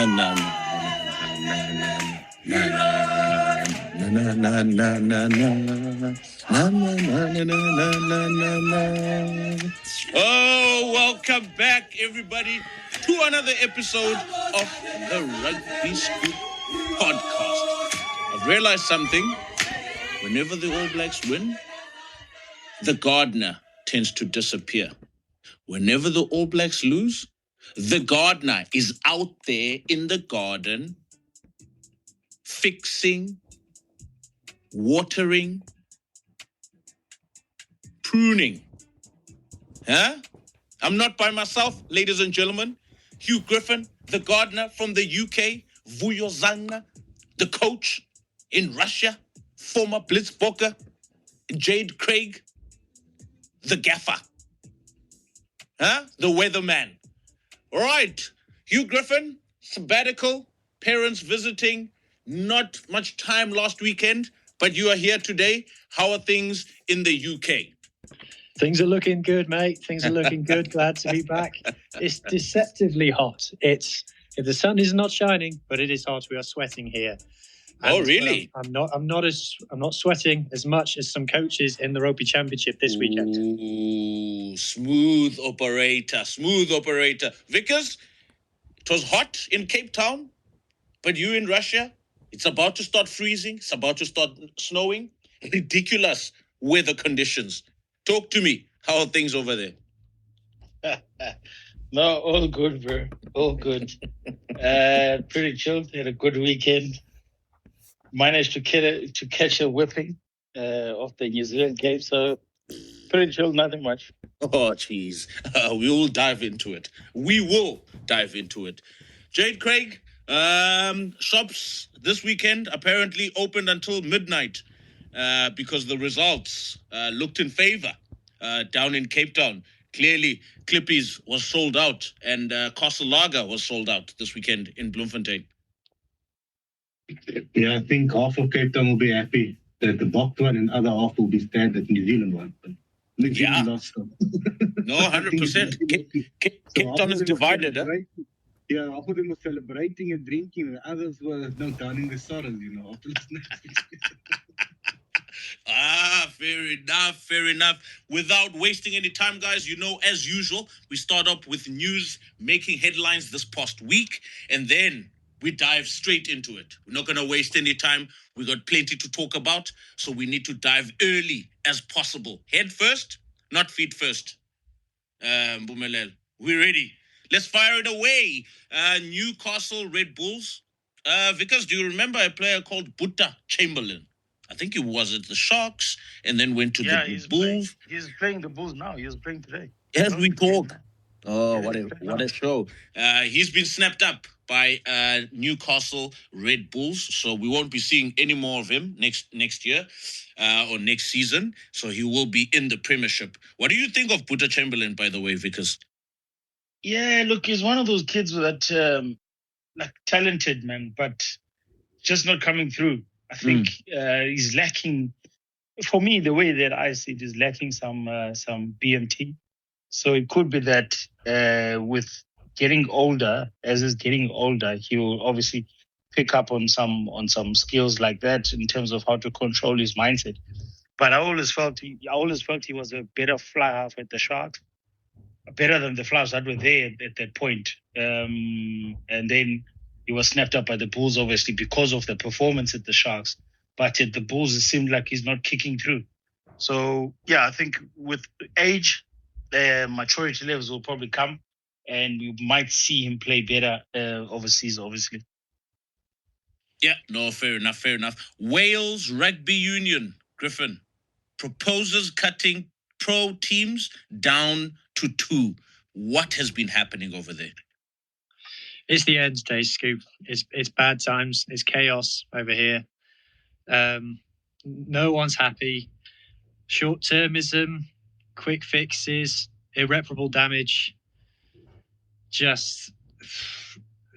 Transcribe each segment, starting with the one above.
Oh, welcome back, everybody, to another episode of the Rugby Scoop podcast. I've realized something. Whenever the All Blacks win, the gardener tends to disappear. Whenever the All Blacks lose, the gardener is out there in the garden, fixing, watering, pruning. Huh? I'm not by myself, ladies and gentlemen. Hugh Griffin, the gardener from the UK, Vuyo Zanga, the coach in Russia, former Blitzbokker, Jade Craig, the gaffer. Huh? The weatherman. All right. Hugh Griffin, sabbatical, parents visiting, not much time last weekend, but you are here today. How are things in the UK? Things are looking good, mate. Things are looking good. Glad to be back. It's deceptively hot. If the sun is not shining, but it is hot. We are sweating here. Oh, really? I'm not sweating as much as some coaches in the Rugby Championship this weekend. Ooh, smooth operator. Vickers, it was hot in Cape Town, but you in Russia, it's about to start freezing. It's about to start snowing. Ridiculous weather conditions. Talk to me. How are things over there? No, all good, bro. All good. Pretty chilled. Had a good weekend. Managed to catch a whipping of the New Zealand game. So pretty chilled, nothing much. Oh, jeez. We will dive into it. Jade Craig, shops this weekend apparently opened until midnight because the results looked in favor down in Cape Town. Clearly, Clippies was sold out and Castle Lager was sold out this weekend in Bloemfontein. Yeah, I think half of Cape Town will be happy that the Bokt won and other half will be sad that New Zealand won. But New Zealand lost them. No, 100%. Cape Town is divided. Huh? Yeah, half of them were celebrating and drinking, and others were downing the sorrows, after Fair enough. Without wasting any time, guys, as usual, we start up with news making headlines this past week, and then we dive straight into it. We're not going to waste any time. We got plenty to talk about, so we need to dive early as possible. Head first, not feet first. Bumelel, we're ready. Let's fire it away. Newcastle Red Bulls. Vickers, do you remember a player called Buta Chamberlain? I think he was at the Sharks and then went to the Bulls. He's playing the Bulls now. He was playing today. As we talk. Oh, what a show. He's been snapped up by Newcastle Red Bulls, so we won't be seeing any more of him next year or next season, so he will be in the Premiership. What do you think of Buta Chamberlain, by the way, Vickers? Yeah, look, he's one of those kids that talented, man, but just not coming through. I think he's lacking, for me, the way that I see it, is lacking some BMT. So it could be that with getting older, he will obviously pick up on some skills like that in terms of how to control his mindset. But I always felt he was a better fly half at the Sharks, better than the Flyers that were there at that point. And then he was snapped up by the Bulls, obviously, because of the performance at the Sharks. But at the Bulls, it seemed like he's not kicking through. So, yeah, I think with age, maturity levels will probably come, and you might see him play better overseas, obviously. Yeah, no, fair enough. Wales Rugby Union, Griffin, proposes cutting pro teams down to 2. What has been happening over there? It's the end days, Scoop. It's bad times. It's chaos over here. No one's happy. Short-termism, quick fixes, irreparable damage. Just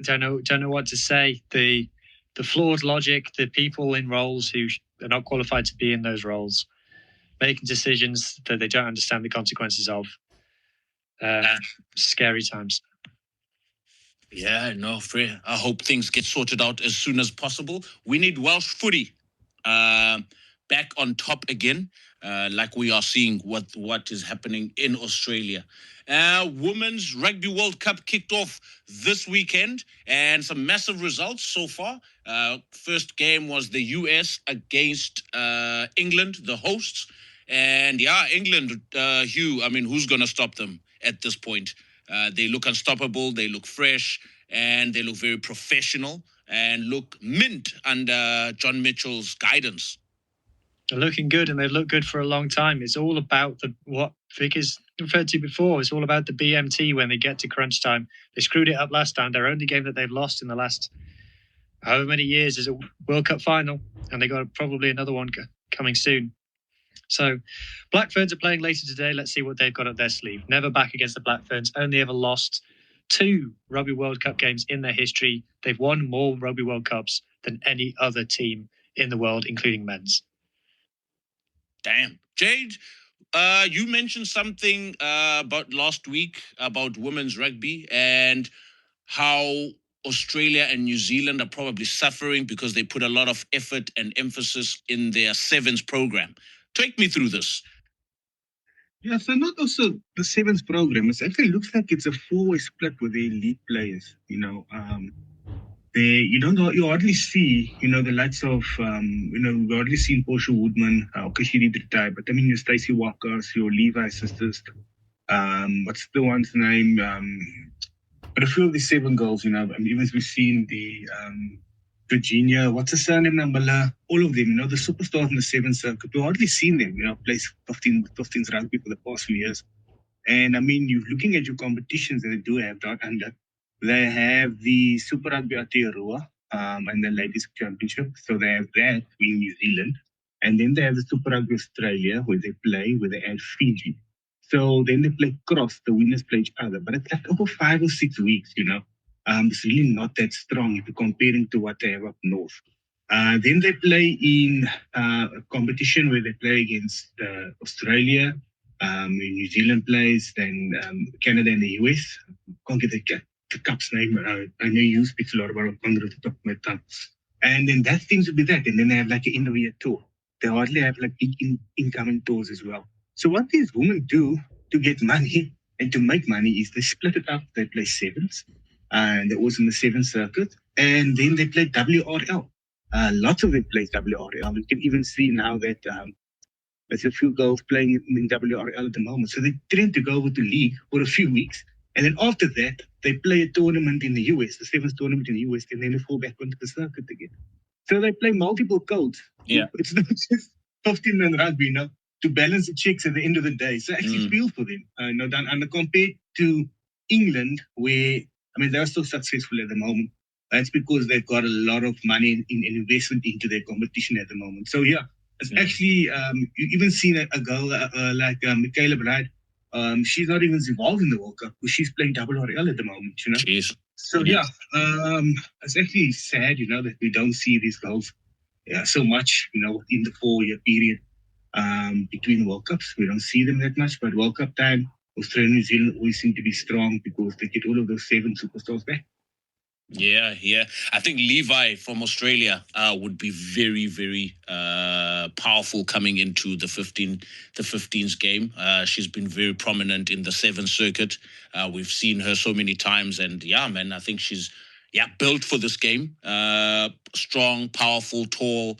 don't know what to say. The flawed logic, the people in roles who are not qualified to be in those roles, making decisions that they don't understand the consequences of. Scary times. Yeah, no, fair. I hope things get sorted out as soon as possible. We need Welsh footy back on top again, like we are seeing what is happening in Australia. Women's Rugby World Cup kicked off this weekend, and some massive results so far. First game was the US against England, the hosts. And yeah, England, Hugh, I mean, who's going to stop them at this point? They look unstoppable, they look fresh, and they look very professional and look mint under John Mitchell's guidance. They're looking good, and they've looked good for a long time. It's all about what Vic has referred to before. It's all about the BMT when they get to crunch time. They screwed it up last time. Their only game that they've lost in the last however many years is a World Cup final, and they got probably another one coming soon. So Black Ferns are playing later today. Let's see what they've got up their sleeve. Never back against the Black Ferns. Only ever lost 2 Rugby World Cup games in their history. They've won more Rugby World Cups than any other team in the world, including men's. Damn. Jade, you mentioned something about last week about women's rugby and how Australia and New Zealand are probably suffering because they put a lot of effort and emphasis in their sevens program. Take me through this. Yeah, so not also the sevens program. It actually looks like it's a 4-way split with the elite players. You hardly see, the likes of, we hardly seen Portia Woodman, okay, she did retire, but I mean, your Stacey Walkers, your Levi sisters, what's the one's name? But a few of the 7 girls, even as we've seen the Virginia, what's her surname, Nambala, all of them, the superstars in the 7 circuit, we've hardly seen them, play 15s rugby for the past few years. And I mean, you're looking at your competitions that they do have down under. They have the Super Rugby Aotearoa and the Ladies Championship. So they have that in New Zealand. And then they have the Super Rugby Australia where they add Fiji. So then they play cross, the winners play each other. But it's like over 5 or 6 weeks, It's really not that strong if you're comparing to what they have up north. Then they play in a competition where they play against Australia, New Zealand plays, then Canada and the US. Can't get the cup's name. I know you speak a lot about it on the top of my tongue. And then that seems to be that. And then they have like an end-of-year tour. They hardly have like big incoming tours as well. So what these women do to get money and to make money is they split it up. They play sevens. And they're also in the 7 circuit. And then they play WRL. Lots of them play WRL. You can even see now that there's a few girls playing in WRL at the moment. So they tend to go over to league for a few weeks. And then after that, they play a tournament in the US, the 7th tournament in the US, and then they fall back onto the circuit again. So they play multiple codes. Yeah. It's not just 15-man rugby, to balance the checks at the end of the day. So I actually feel for them. And compared to England, where, they're so successful at the moment. That's because they've got a lot of money in investment into their competition at the moment. So yeah, it's actually, you even seen a girl like Michaela Bride. She's not even involved in the World Cup because she's playing WRL at the moment, Jeez. So yeah, it's actually sad, that we don't see these girls so much, in the 4-year period between World Cups. We don't see them that much, but World Cup time, Australia and New Zealand always seem to be strong because they get all of those 7 superstars back. Yeah. I think Levi from Australia would be very, very powerful coming into the 15s game. She's been very prominent in the 7 circuit. We've seen her so many times, and yeah, man, I think she's built for this game. Strong, powerful, tall,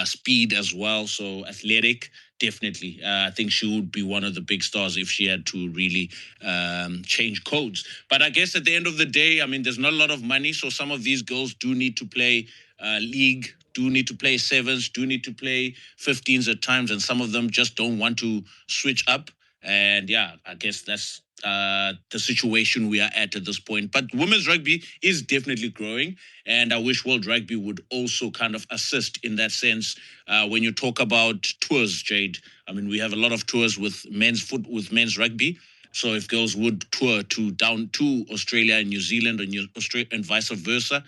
speed as well. So athletic. Definitely. I think she would be one of the big stars if she had to really change codes. But I guess at the end of the day, there's not a lot of money. So some of these girls do need to play league, do need to play 7s, do need to play 15s at times. And some of them just don't want to switch up. And yeah, I guess that's the situation we are at this point. But women's rugby is definitely growing, and I wish World Rugby would also kind of assist in that sense. When you talk about tours, Jade, we have a lot of tours with men's rugby. So if girls would tour down to Australia and New Zealand and vice versa,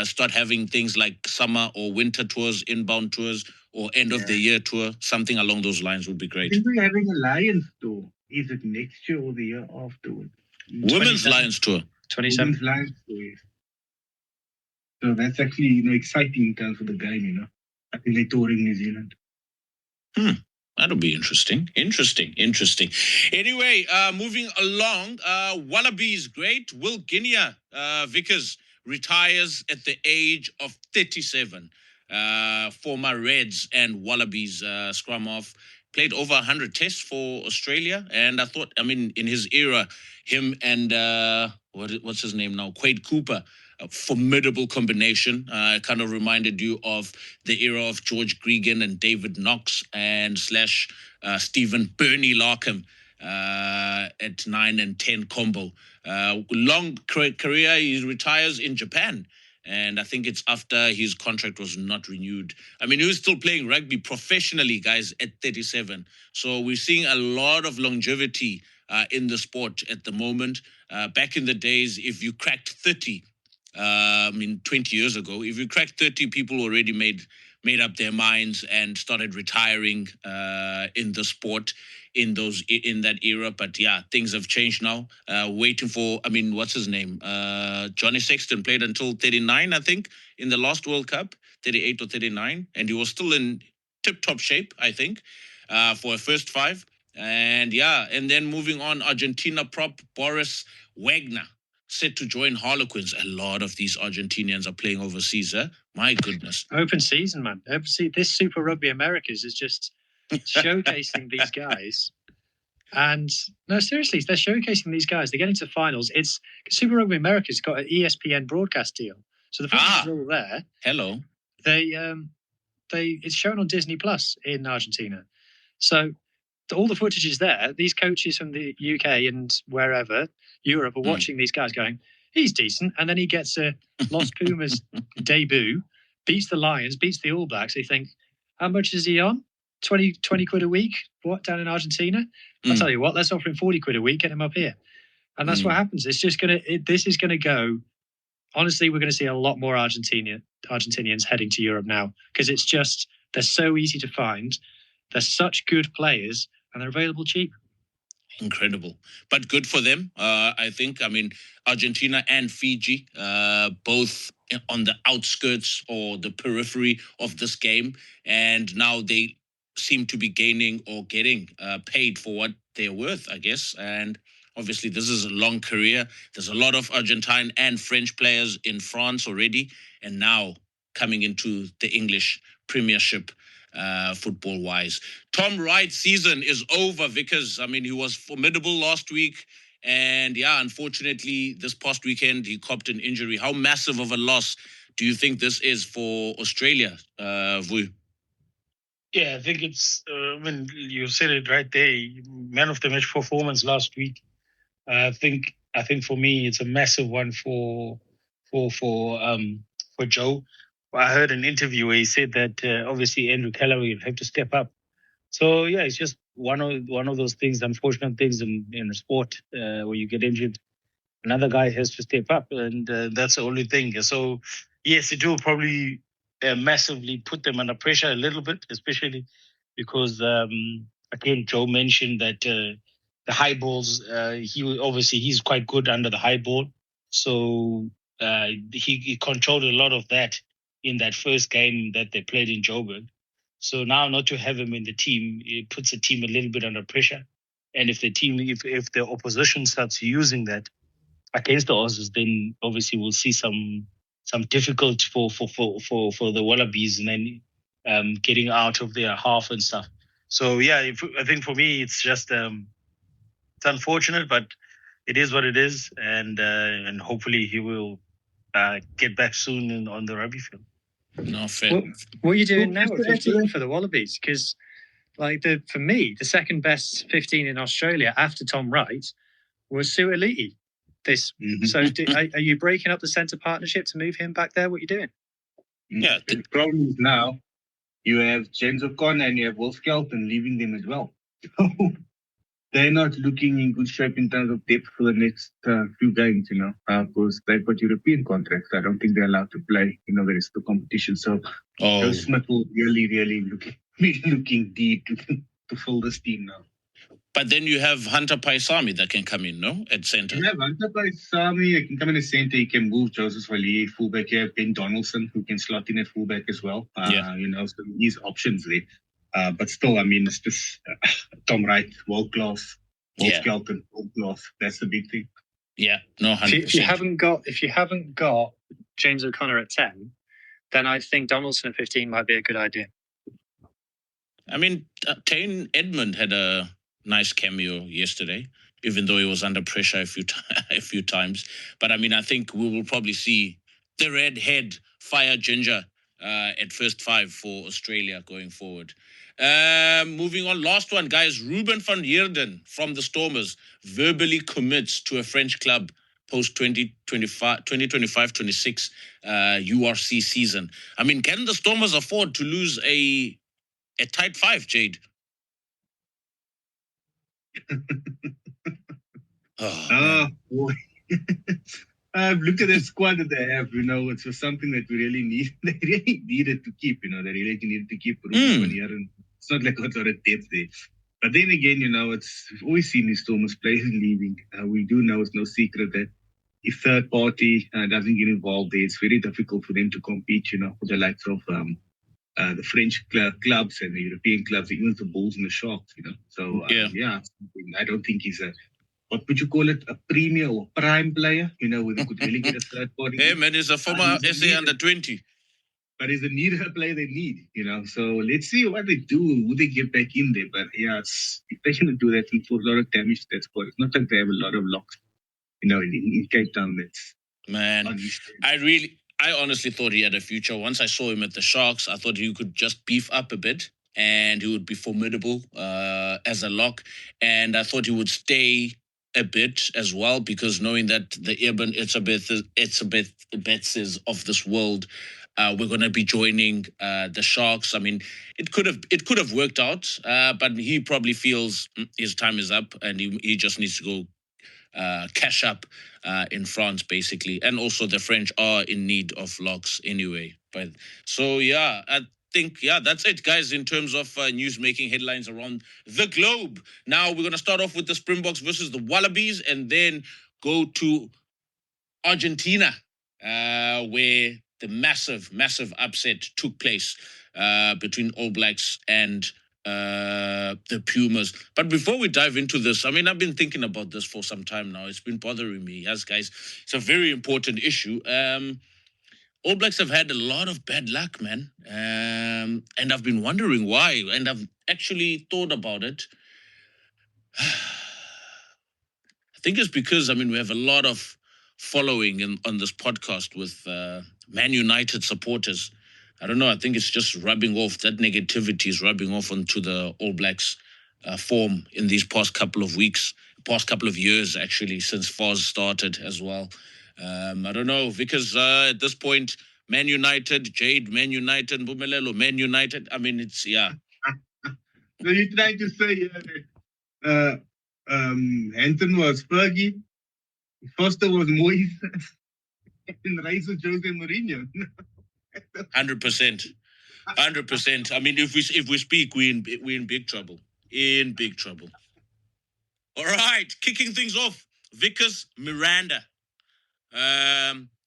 start having things like summer or winter tours, inbound tours, or end of the year tour, something along those lines would be great. I think we're having a Lions tour. Is it next year or the year afterwards? Women's Lions tour. 27. Women's Lions. So that's actually exciting in terms of the game. I think they're touring New Zealand. That'll be interesting. Interesting. Anyway, moving along, Wallabies great. Will Guinea Vickers retires at the age of 37. Former Reds and Wallabies scrum off. Played over 100 tests for Australia. And I thought, in his era, him and, what's his name now? Quade Cooper. A formidable combination. Kind of reminded you of the era of George Gregan and David Knox and / Stephen Bernie Larkham at 9 and 10 combo. Long career. He retires in Japan. And I think it's after his contract was not renewed. He was still playing rugby professionally, guys, at 37. So we're seeing a lot of longevity in the sport at the moment. Back in the days, if you cracked 30, 20 years ago, if you cracked 30, people already made up their minds and started retiring in the sport in that era. But yeah, things have changed now. Waiting for, what's his name? Johnny Sexton played until 39, I think, in the last World Cup, 38 or 39, and he was still in tip-top shape, I think, for a first five. And then moving on, Argentina prop Boris Wagner set to join Harlequins. A lot of these Argentinians are playing overseas, My goodness. Open season, man. This Super Rugby Americas is just showcasing these guys. And no, seriously, they're showcasing these guys. They're getting to finals. It's Super Rugby America's got an ESPN broadcast deal. So the footage is all there. Hello. It's shown on Disney Plus in Argentina. So all the footage is there. These coaches from the UK and wherever, Europe, are watching these guys going, he's decent. And then he gets a Los Pumas debut, beats the Lions, beats the All Blacks. They think, how much is he on? 20 quid a week? What, down in Argentina? I'll tell you what, let's offer him 40 quid a week, get him up here. And that's what happens. It's just this is going to go. Honestly, we're going to see a lot more Argentinians heading to Europe now, because it's just, they're so easy to find. They're such good players and they're available cheap. Incredible. But good for them, I think. Argentina and Fiji, both on the outskirts or the periphery of this game. And now they seem to be gaining or getting paid for what they're worth, I guess. And obviously, this is a long career. There's a lot of Argentine and French players in France already. And now coming into the English Premiership football-wise. Tom Wright's season is over, Vickers. He was formidable last week. And unfortunately, this past weekend, he copped an injury. How massive of a loss do you think this is for Australia, Vu? Yeah, I think it's, you said it right there. Man of the match performance last week. I think for me, it's a massive one for Joe. I heard an interview where he said that obviously Andrew Callaway will have to step up. So yeah, it's just one of those things, unfortunate things in the sport where you get injured. Another guy has to step up, and that's the only thing. So yes, it will probably massively put them under pressure a little bit, especially because again, Joe mentioned that the high balls. He's quite good under the high ball, so he controlled a lot of that in that first game that they played in Joburg. So now not to have him in the team, it puts the team a little bit under pressure. And if the opposition starts using that against the Aussies, then obviously we'll see some difficulty for the Wallabies, and then getting out of their half and stuff. So yeah, I think for me it's just it's unfortunate, but it is what it is, and hopefully he will get back soon on the rugby field. No, fair. What are you doing now at 15 for the Wallabies? Because, for me, the second best 15 in Australia after Tom Wright was Suoliti. So, are you breaking up the centre partnership to move him back there? What are you doing? Yeah. The problem is now you have James O'Connor and you have Will Skelton leaving them as well. They're not looking in good shape in terms of depth for the next few games, because they've got European contracts. I don't think they're allowed to play, the rest of the competition. So Joe Smith will really, really looking deep to fill this team now. But then you have Hunter Paisami that can come in, no? At centre. You have Hunter Paisami, he can come in the centre, he can move Joseph Wali, fullback. You have Ben Donaldson, who can slot in at fullback as well. So these options there. But still, I mean, it's just Tom Wright, world class. Skelton, world class. That's the big thing. Yeah, no, 100%. If you haven't got James O'Connor at 10, then I think Donaldson at 15 might be a good idea. I mean, Tane Edmund had a nice cameo yesterday, even though he was under pressure a few times. But I mean, I think we will probably see the redhead fire ginger at first 5 for Australia going forward. Moving on, last one, guys. Ruben van Heerden from the Stormers verbally commits to a French club post 2025-26 URC season. I mean, can the Stormers afford to lose a tight 5, Jade? Boy. I've looked at the squad that they have, it was something that we really need. They really needed to keep, they really needed to keep Ruben van Heerden. It's not like got a lot of depth there. But then again, we've always seen these Stormers players leaving. We do know it's no secret that if third party doesn't get involved there, it's very difficult for them to compete, with the likes of the French clubs and the European clubs, even the Bulls and the Sharks, So, I don't think he's what would you call it, a premier or prime player, where they could really get a third party. Hey, man, he's a former SA under 20. But he's a needed player they need, So let's see what they do, who they get back in there. But if they're going to do that, it's a lot of damage to that squad. It's not like they have a lot of locks, in Cape Town. That's man, I honestly thought he had a future. Once I saw him at the Sharks, I thought he could just beef up a bit and he would be formidable as a lock. And I thought he would stay a bit as well, because knowing that the Urban Etzebeths of this world, we're going to be joining the Sharks. I mean, it could have worked out, but he probably feels his time is up and he just needs to go cash up in France, basically. And also the French are in need of locks anyway. But so, yeah, I think, that's it, guys, in terms of news-making headlines around the globe. Now we're going to start off with the Springboks versus the Wallabies and then go to Argentina, where the massive upset took place between Allblacks and the Pumas. But before we dive into this, I mean, I've been thinking about this for some time now. It's been bothering me. Yes, guys, it's a very important issue. All Blacks have had a lot of bad luck, man. And I've been wondering why. And I've actually thought about it. I think it's because, we have a lot of following on this podcast with Man United supporters. I don't know. I think it's just rubbing off. That negativity is rubbing off onto the All Blacks form in these past couple of years, actually, since Foz started as well. I don't know, because at this point, Man United, Jade, Man United, Bumelelo, Man United. I mean, it's, yeah. So you're trying to say Anton was Fergie, Foster was Moise, and Rice was Jose Mourinho. 100%. I mean, if we speak, we're in big trouble. In big trouble. All right, kicking things off, Vickers Miranda.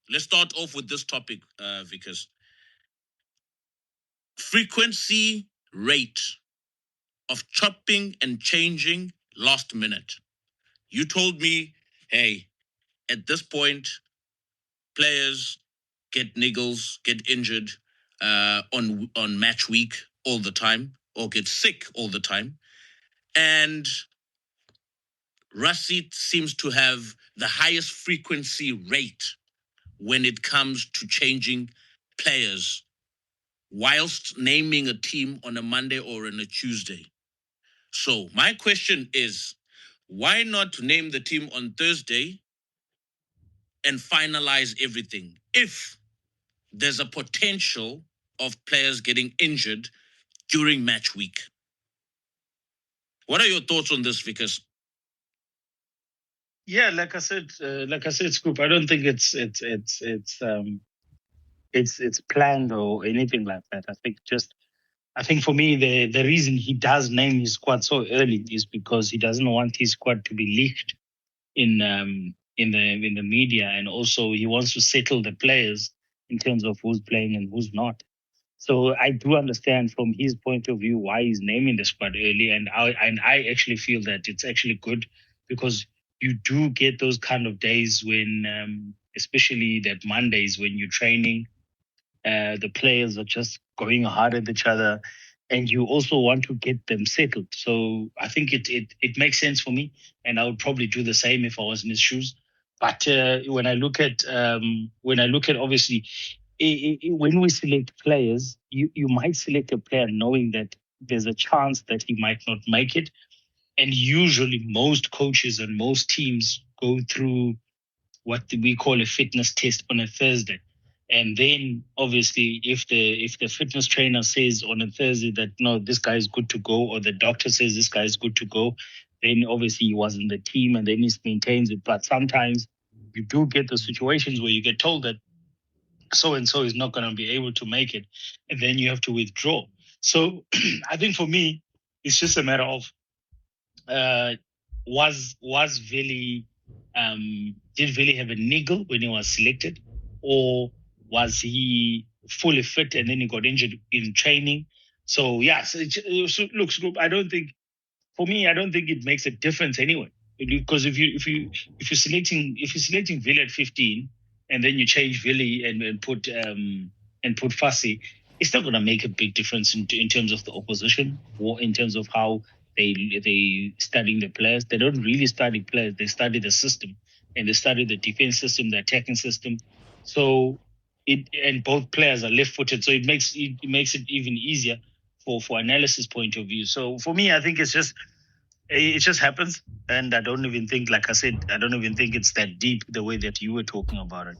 Let's start off with this topic, Vickers. Frequency rate of chopping and changing last minute. You told me, hey, at this point, players get niggles, get injured on match week all the time, or get sick all the time. And Rassi seems to have the highest frequency rate when it comes to changing players, whilst naming a team on a Monday or on a Tuesday. So my question is, why not name the team on Thursday and finalize everything if there's a potential of players getting injured during match week? What are your thoughts on this, Vickers? Yeah, like I said, Scoop. I don't think it's planned or anything like that. I think just I think for me, the reason he does name his squad so early is because he doesn't want his squad to be leaked in the media, and also he wants to settle the players in terms of who's playing and who's not. So I do understand from his point of view why he's naming the squad early, and I actually feel that it's actually good because you do get those kind of days when, especially that Mondays when you're training, the players are just going hard at each other, and you also want to get them settled. So I think it makes sense for me, and I would probably do the same if I was in his shoes. But when I look at obviously, when we select players, you might select a player knowing that there's a chance that he might not make it, and usually most coaches and most teams go through what we call a fitness test on a Thursday. And then obviously if the fitness trainer says on a Thursday that no, this guy is good to go, or the doctor says this guy is good to go, then obviously he was in the team and then he maintains it. But sometimes you do get the situations where you get told that so and so is not going to be able to make it, and then you have to withdraw. So I think for me, it's just a matter of was Vili did Vili have a niggle when he was selected, or was he fully fit and then he got injured in training? So yeah, so looks good. I don't think it makes a difference anyway, because if you're selecting Vili at 15 and then you change Vili and put Fassi, it's not going to make a big difference in terms of the opposition or in terms of how they studying the players. They don't really study players; they study the system, and they study the defense system, the attacking system. So and both players are left-footed, so it makes it even easier for analysis point of view. So for me, I think it just happens, and I don't even think, like I said, it's that deep the way that you were talking about it.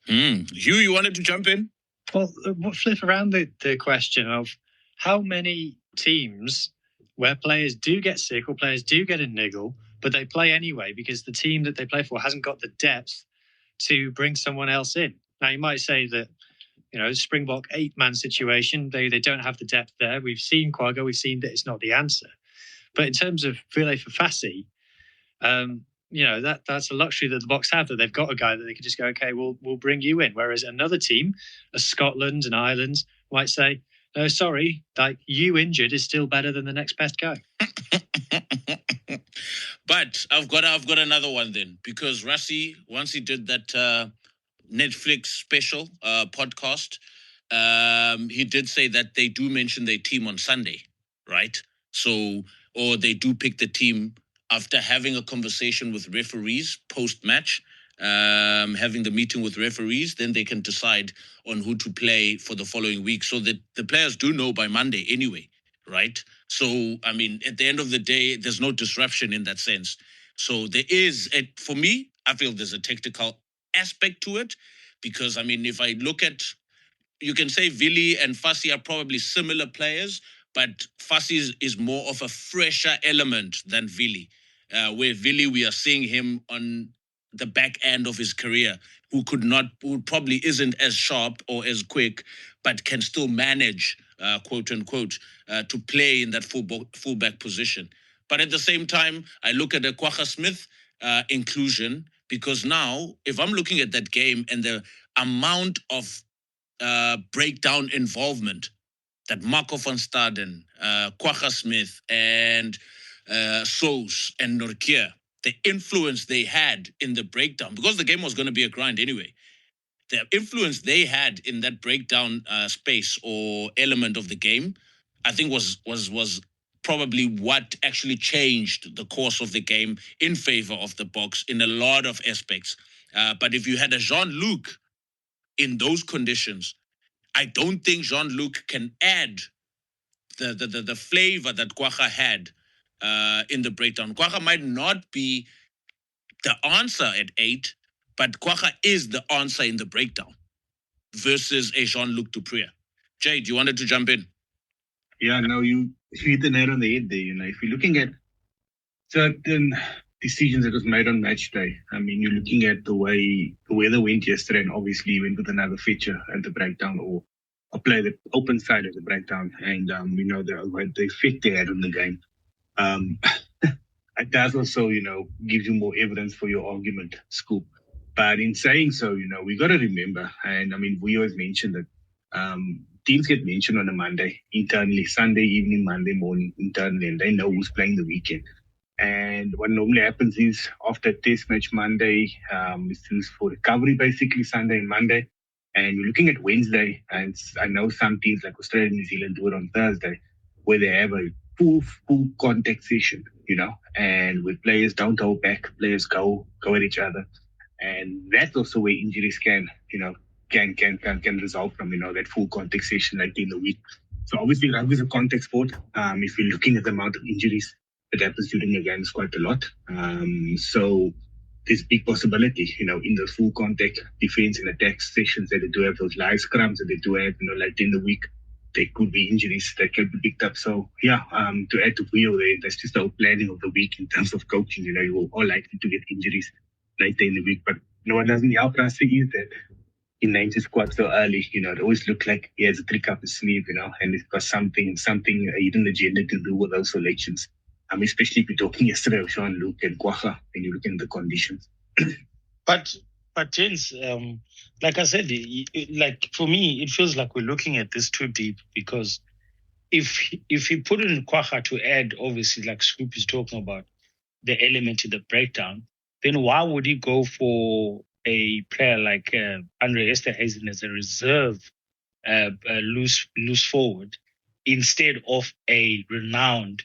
Hugh, you wanted to jump in? Well, we'll flip around the question of how many teams where players do get sick or players do get a niggle, but they play anyway because the team that they play for hasn't got the depth to bring someone else in. Now, you might say that, Springbok 8-man situation, they don't have the depth there. We've seen Quagga, we've seen that it's not the answer. But in terms of Vili Fafasi, that's a luxury that the Boks have, that they've got a guy that they can just go, okay, we'll bring you in. Whereas another team, a Scotland and Ireland, might say, no, sorry, like you injured is still better than the next best guy. But I've got another one then, because Rassie, once he did that Netflix special podcast, he did say that they do mention their team on Sunday, right? So, or they do pick the team after having a conversation with referees post-match, having the meeting with referees, then they can decide on who to play for the following week, so that the players do know by Monday anyway, right? So, I mean, at the end of the day, there's no disruption in that sense. So there is, for me, I feel there's a technical aspect to it, because, I mean, if I look at, you can say Vili and Fassi are probably similar players, but Fassi is more of a fresher element than Vili. Where Vili, we are seeing him on the back end of his career, who probably isn't as sharp or as quick, but can still manage, quote unquote, to play in that fullback position. But at the same time, I look at the Kwagga Smith inclusion, because now, if I'm looking at that game and the amount of breakdown involvement that Marco van Staden, Kwagga Smith, and Soos and Nortje, the influence they had in the breakdown, because the game was going to be a grind anyway, the influence they had in that breakdown space or element of the game, I think was probably what actually changed the course of the game in favor of the Boks in a lot of aspects. But if you had a Jean-Luc in those conditions, I don't think Jean-Luc can add the flavor that Kwagga had in the breakdown. Kwagga might not be the answer at 8, but Kwagga is the answer in the breakdown versus a Jean-Luc Dupré. Jay, do you wanted to jump in? Yeah, no, you hit the nail on the head there. If you're looking at certain decisions that was made on match day, I mean, you're looking at the way the weather went yesterday, and obviously went with another feature at the breakdown, or play the open side of the breakdown, and the effect they had on the game. It does also, give you more evidence for your argument, Scoop. But in saying so, we got to remember, and I mean, we always mention that teams get mentioned on a Monday internally, Sunday evening, Monday morning internally, and they know who's playing the weekend. And what normally happens is after a test match Monday, it's used for recovery basically Sunday and Monday. And you're looking at Wednesday, and I know some teams like Australia and New Zealand do it on Thursday, where they have a full contact session, and with players don't hold back, players go at each other. And that's also where injuries can result from, that full contact session like in the week. So obviously rugby is a contact sport. If you're looking at the amount of injuries that happens during a game, it's quite a lot. So there's big possibility, in the full contact defense and attack sessions that they do have, those live scrums that they do have, like in the week, there could be injuries that can be picked up. So to add to Wheel there, that's just the planning of the week in terms of coaching. You're all likely to get injuries later in the week. But what doesn't help us is that he names his squad so early. It always looks like he has a trick up his sleeve, and he's got something a hidden agenda to do with those selections. Especially if you're talking yesterday of Sean Luke and Kwacha, and you look at the conditions. But James, like I said, like for me, it feels like we're looking at this too deep, because if he put in Kwacha to add, obviously, like Scoop is talking about, the element to the breakdown, then why would he go for a player like Andre Esterhuizen as a reserve loose forward instead of a renowned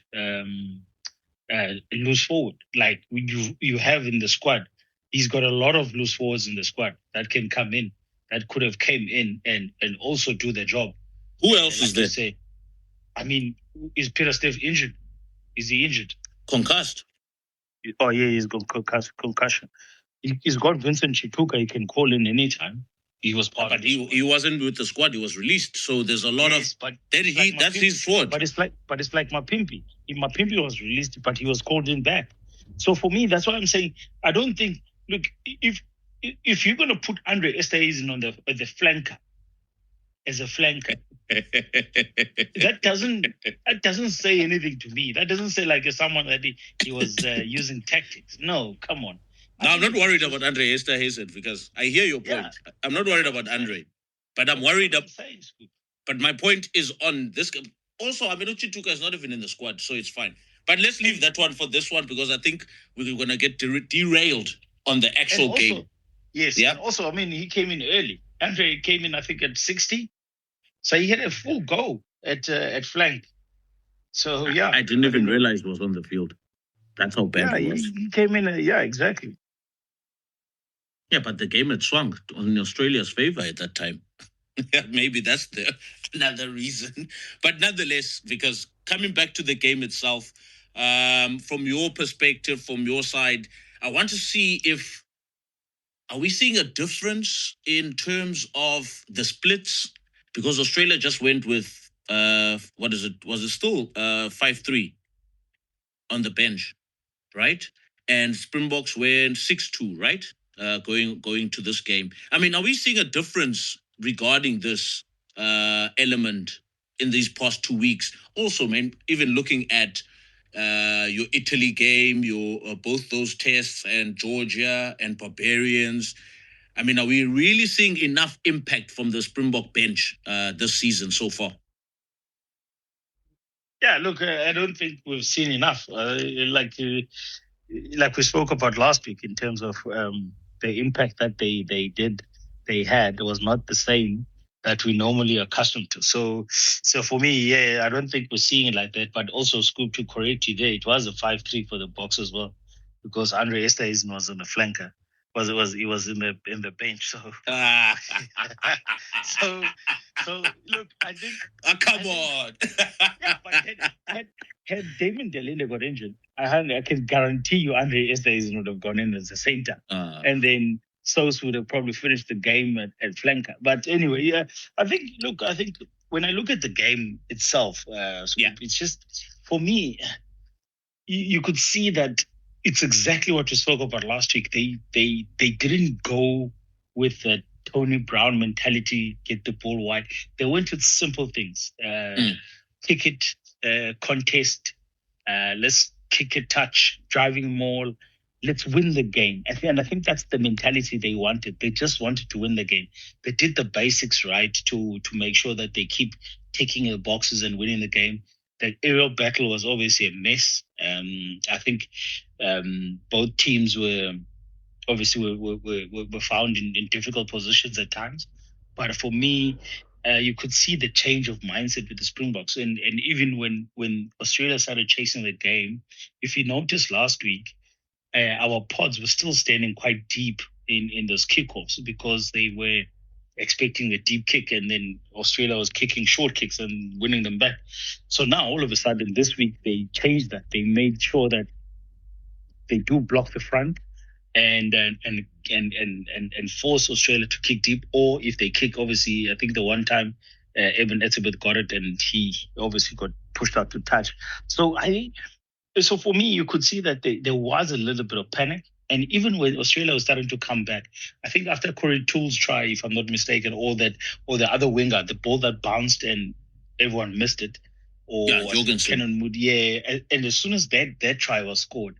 loose forward like you have in the squad? He's got a lot of loose forwards in the squad that can come in, that could have came in and also do the job. Who else is there? Say, I mean, is Peter Steph injured? Is he injured? Concussed. Oh yeah, he's got concussion. He's got Vincent Chituka. He can call in anytime. He was part of the squad. He wasn't with the squad. He was released. So there's a lot of. But That's his fault. But it's like Mapimpi. Mapimpi was released, but he was called in back. So for me, that's why I'm saying I don't think. Look, if you're going to put Andre Esterhuizen on the flanker as a flanker, that doesn't say anything to me. That doesn't say like someone that he was using tactics. No, come on. No, I'm not worried about Andre Esterhuizen because I hear your point. Yeah. I'm not worried about Andre, but I'm worried about. But my point is on this. Also, Uche Tuka is not even in the squad, so it's fine. But let's leave that one for this one because I think we're going to get derailed on the actual game. Yes. Yeah. And also, he came in early. Andre came in, I think, at 60. So he had a full go at flank. So, yeah. I didn't even realize he was on the field. That's how bad it was. He came in, exactly. Yeah, but the game had swung in Australia's favour at that time. Maybe that's another reason. But nonetheless, because coming back to the game itself, from your perspective, from your side, I want to see are we seeing a difference in terms of the splits? Because Australia just went with, what is it? Was it still 5-3 on the bench, right? And Springboks went 6-2, right? Going to this game. Are we seeing a difference regarding this element in these past 2 weeks? Also, even looking at your Italy game, your both those tests, and Georgia and Barbarians. Are we really seeing enough impact from the Springbok bench this season so far? Yeah, look, I don't think we've seen enough. Like we spoke about last week in terms of the impact that they had was not the same that we normally are accustomed to. So for me, I don't think we're seeing it like that. But also, Scoop, to correct you there, it was a 5-3 for the Boks as well, because Andre Esterhuizen was on the flanker. He was in the bench. So so look, I think. Come on. Yeah, but had Damon Delinde got injured, I can guarantee you Andre Esterhuizen would have gone in as a centre, and then Sous would have probably finished the game at flanker. But anyway, I think when I look at the game itself, it's just, for me, you could see that it's exactly what we spoke about last week. They didn't go with that Tony Brown mentality, get the ball wide. They went with simple things. Kick it, contest, let's kick it, touch, driving maul. Let's win the game. And I think that's the mentality they wanted. They just wanted to win the game. They did the basics right to make sure that they keep ticking the boxes and winning the game. The aerial battle was obviously a mess. I think both teams were obviously were found in difficult positions at times. But for me, you could see the change of mindset with the Springboks. And even when Australia started chasing the game, if you noticed last week, our pods were still standing quite deep in those kickoffs because they were expecting a deep kick, and then Australia was kicking short kicks and winning them back. So now all of a sudden this week they changed that. They made sure that they do block the front and force Australia to kick deep. Or if they kick, obviously, I think the one time Evan Etzebeth got it and he obviously got pushed out to touch. So for me, you could see that there was a little bit of panic. And even when Australia was starting to come back, I think after Corey Toole's try, if I'm not mistaken, or the other winger, the ball that bounced and everyone missed it, Kenan Moody, and as soon as that try was scored,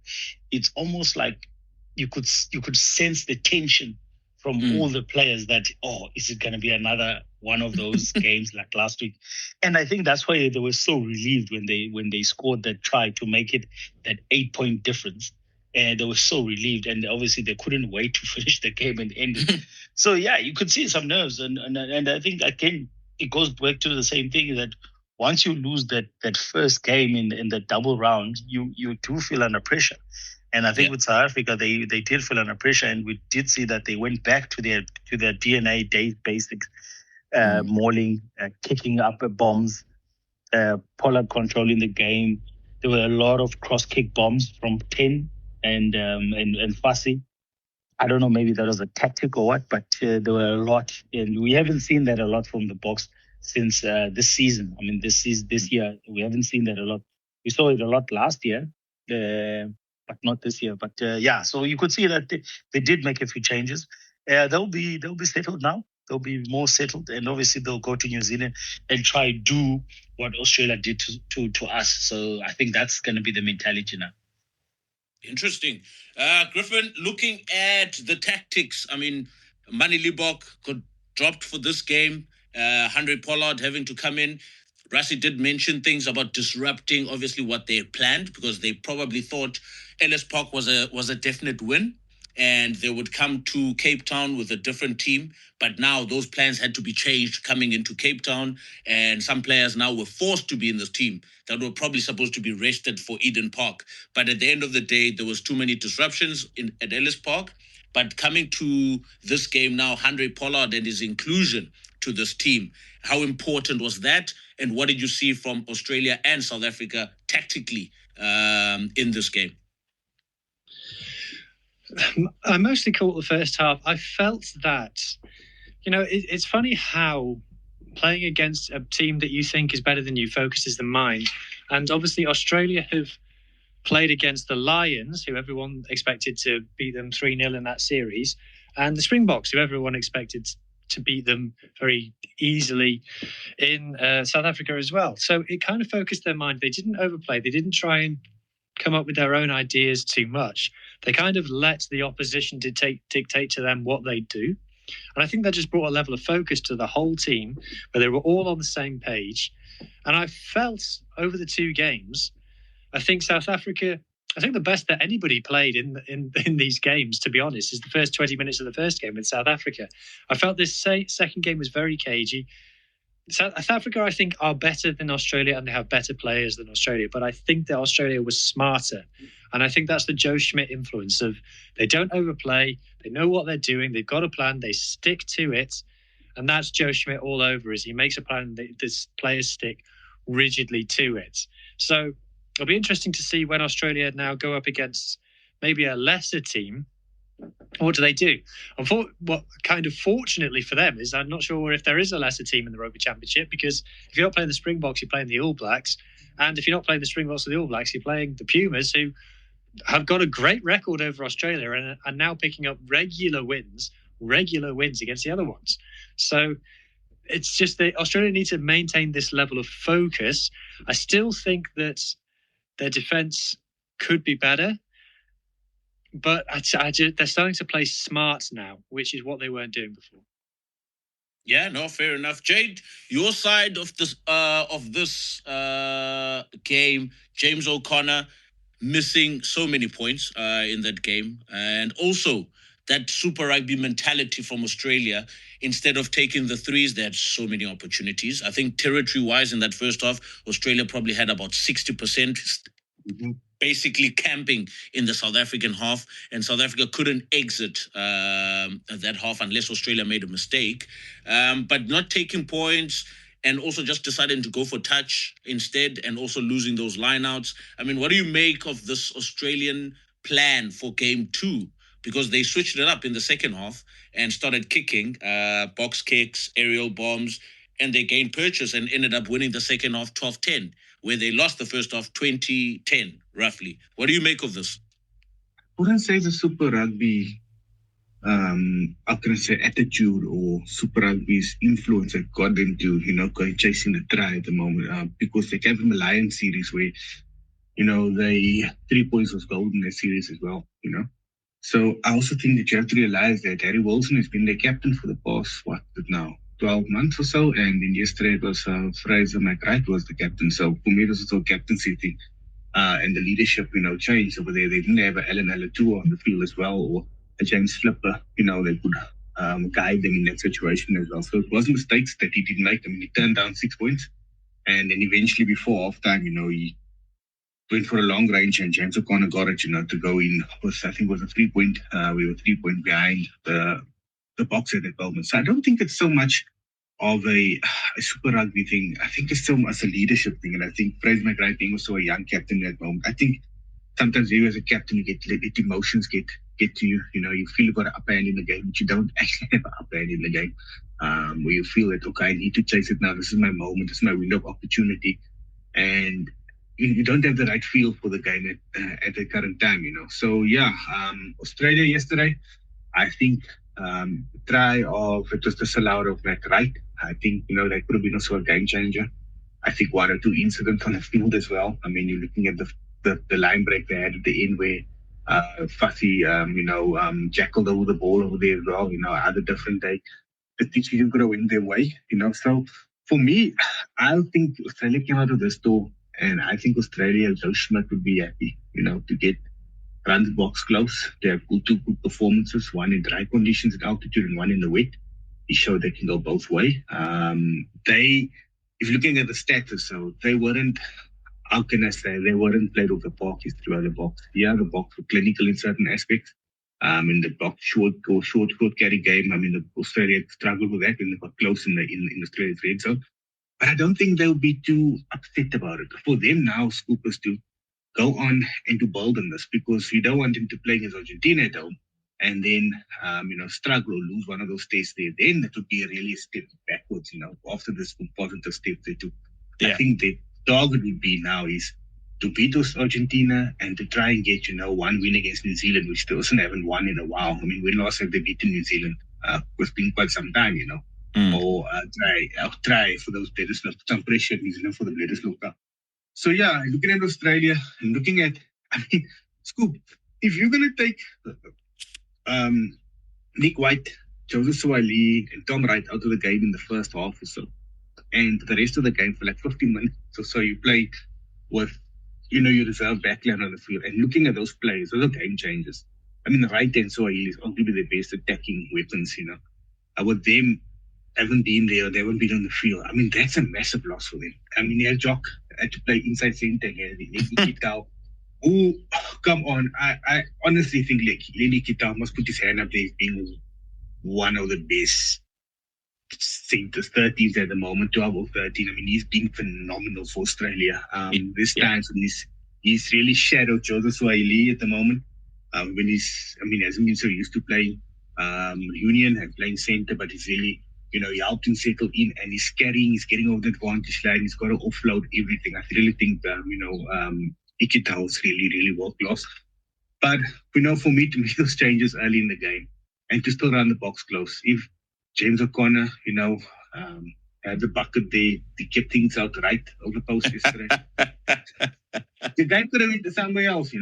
it's almost like you could sense the tension from all the players that, is it going to be another one of those games like last week? And I think that's why they were so relieved when they scored that try to make it that 8-point difference. And they were so relieved, and obviously they couldn't wait to finish the game and end it. So yeah, you could see some nerves, and I think again it goes back to the same thing that once you lose that first game in the double round, you do feel under pressure. And I think with South Africa, they did feel under pressure, and we did see that they went back to their DNA day basics, mauling, kicking up bombs, Pollard controlling the game. There were a lot of cross kick bombs from 10 and Fussy. I don't know, maybe that was a tactic or what, but there were a lot, and we haven't seen that a lot from the Boks since this season. I mean, this year we haven't seen that a lot. We saw it a lot last year. But not this year. But so you could see that they did make a few changes. They'll be settled now. They'll be more settled, and obviously they'll go to New Zealand and try do what Australia did to us. So I think that's going to be the mentality now. Interesting. Griffin, looking at the tactics, I mean, Mani Libok got dropped for this game. Henry Pollard having to come in. Rassie did mention things about disrupting, obviously, what they had planned, because they probably thought Ellis Park was a definite win, and they would come to Cape Town with a different team. But now those plans had to be changed coming into Cape Town, and some players now were forced to be in this team that were probably supposed to be rested for Eden Park. But at the end of the day, there was too many disruptions at Ellis Park. But coming to this game now, Henry Pollard and his inclusion to this team, how important was that? And what did you see from Australia and South Africa tactically in this game? I mostly caught the first half. I felt that, it's funny how playing against a team that you think is better than you focuses the mind. And obviously Australia have played against the Lions, who everyone expected to beat them 3-0 in that series, and the Springboks, who everyone expected to beat them very easily in South Africa as well. So it kind of focused their mind. They didn't overplay. They didn't try and come up with their own ideas too much. They kind of let the opposition dictate to them what they do. And I think that just brought a level of focus to the whole team, where they were all on the same page. And I felt over the two games, I think South Africa, I think the best that anybody played in these games, to be honest, is the first 20 minutes of the first game with South Africa. I felt this second game was very cagey. South Africa, I think, are better than Australia, and they have better players than Australia. But I think that Australia was smarter. And I think that's the Joe Schmidt influence of they don't overplay. They know what they're doing. They've got a plan. They stick to it. And that's Joe Schmidt all over. Is he makes a plan, the players stick rigidly to it. So it'll be interesting to see when Australia now go up against maybe a lesser team. What do they do? What kind of fortunately for them is I'm not sure if there is a lesser team in the Rugby Championship, because if you're not playing the Springboks, you're playing the Allblacks. And if you're not playing the Springboks or the Allblacks, you're playing the Pumas, who have got a great record over Australia and are now picking up regular wins regular wins against the other ones. So it's just that Australia need to maintain this level of focus. I still think that their defence could be better, but they're starting to play smart now, which is what they weren't doing before. Yeah, no, fair enough. Jade, your side of this game, James O'Connor missing so many points in that game, and also that Super Rugby mentality from Australia. Instead of taking the threes, they had so many opportunities. I think territory-wise in that first half, Australia probably had about 60%. Basically camping in the South African half, and South Africa couldn't exit that half unless Australia made a mistake. But not taking points and also just deciding to go for touch instead, and also losing those lineouts. I mean, what do you make of this Australian plan for game 2? Because they switched it up in the second half and started kicking, box kicks, aerial bombs, and they gained purchase and ended up winning the second half 12-10, where they lost the first half 20-10, roughly. What do you make of this? I wouldn't say the Super Rugby, attitude or Super Rugby's influence that got them to, going chasing the try at the moment, because they came from a Lions series where, they 3 points was gold in their series as well, So I also think that you have to realize that Harry Wilson has been their captain for the past, 12 months or so, and then yesterday it was Fraser McRae was the captain. So for me, it was also a captaincy thing, and the leadership, changed over there. They didn't have a Alan Alatua on the field as well, or a James Flipper, they could guide them in that situation as well. So it was mistakes that he didn't make. I mean, he turned down 6 points, and then eventually before halftime, he went for a long range, and James O'Connor got it, to go in. I think it was a 3-point. We were 3 point behind the box at that moment. So I don't think it's so much of a Super Rugby thing. I think it's so much a leadership thing. And I think Fraser McRae being also a young captain at that moment, I think sometimes you as a captain, you get emotions get to you. You feel you've got an upper hand in the game, but you don't actually have an upper hand in the game. Where you feel that, okay, I need to chase it now. This is my moment. This is my window of opportunity. And you don't have the right feel for the game at the current time, So, yeah, Australia yesterday, I think try of, it was the sellout of McRae. I think, that could have been also a game changer. I think 1 or 2 incidents on the field as well. I mean, you're looking at the line break they had at the end where Fussy, jackled over the ball over there as well, other different day. The decision could have went their way, So for me, I think Australia came out of this door, and I think Australia, Joe Schmidt would be happy, to get run the box close. They have two good performances, one in dry conditions at altitude and one in the wet. He showed they can go both ways. If you're looking at the status, so they weren't, how can I say, they weren't played off the park yesterday by the box. Yeah, the box were clinical in certain aspects. In the box short carry game, I mean, Australia struggled with that when they got close in Australia's red zone. But I don't think they'll be too upset about it. For them now, Scoopers, to go on and to build on this, because we don't want them to play against Argentina at home and then, struggle or lose one of those tests there. Then it would be really a step backwards, after this positive step they took. Yeah. I think the target would be now is to beat Argentina and to try and get, one win against New Zealand, which they also haven't won in a while. I mean, when last have they beaten New Zealand? It's been quite some time, Or try for those players, some pressure New Zealand for the players look up. So yeah, looking at Australia and looking at, Scoop, if you're going to take Nick White, Joseph Suwali, and Tom Wright out of the game in the first half or so, and the rest of the game for like 15 minutes or so, you played with, your reserve backline on the field, and looking at those players, those are game changers. I mean, the right and Suwali is arguably the best attacking weapons, with them haven't been there, they haven't been on the field. I mean, that's a massive loss for them. I mean, Jock had to play inside center here. Lenny Kitau, who, come on, I honestly think like Lenny Kitau must put his hand up there as being one of the best centers, 13s at the moment, 12 or 13. I mean, he's been phenomenal for Australia. This time, he's really shadowed Joseph Suwali at the moment. When hasn't been so used to playing Union and playing center, but he's really, he helped him settle in, and he's getting over the advantage line. He's got to offload everything. I really think, Ikitau is really, really well class. But, for me to make those changes early in the game, and to still run the box close. If James O'Connor, had the bucket there, they kept things out right over the post yesterday. The guy could have went somewhere else,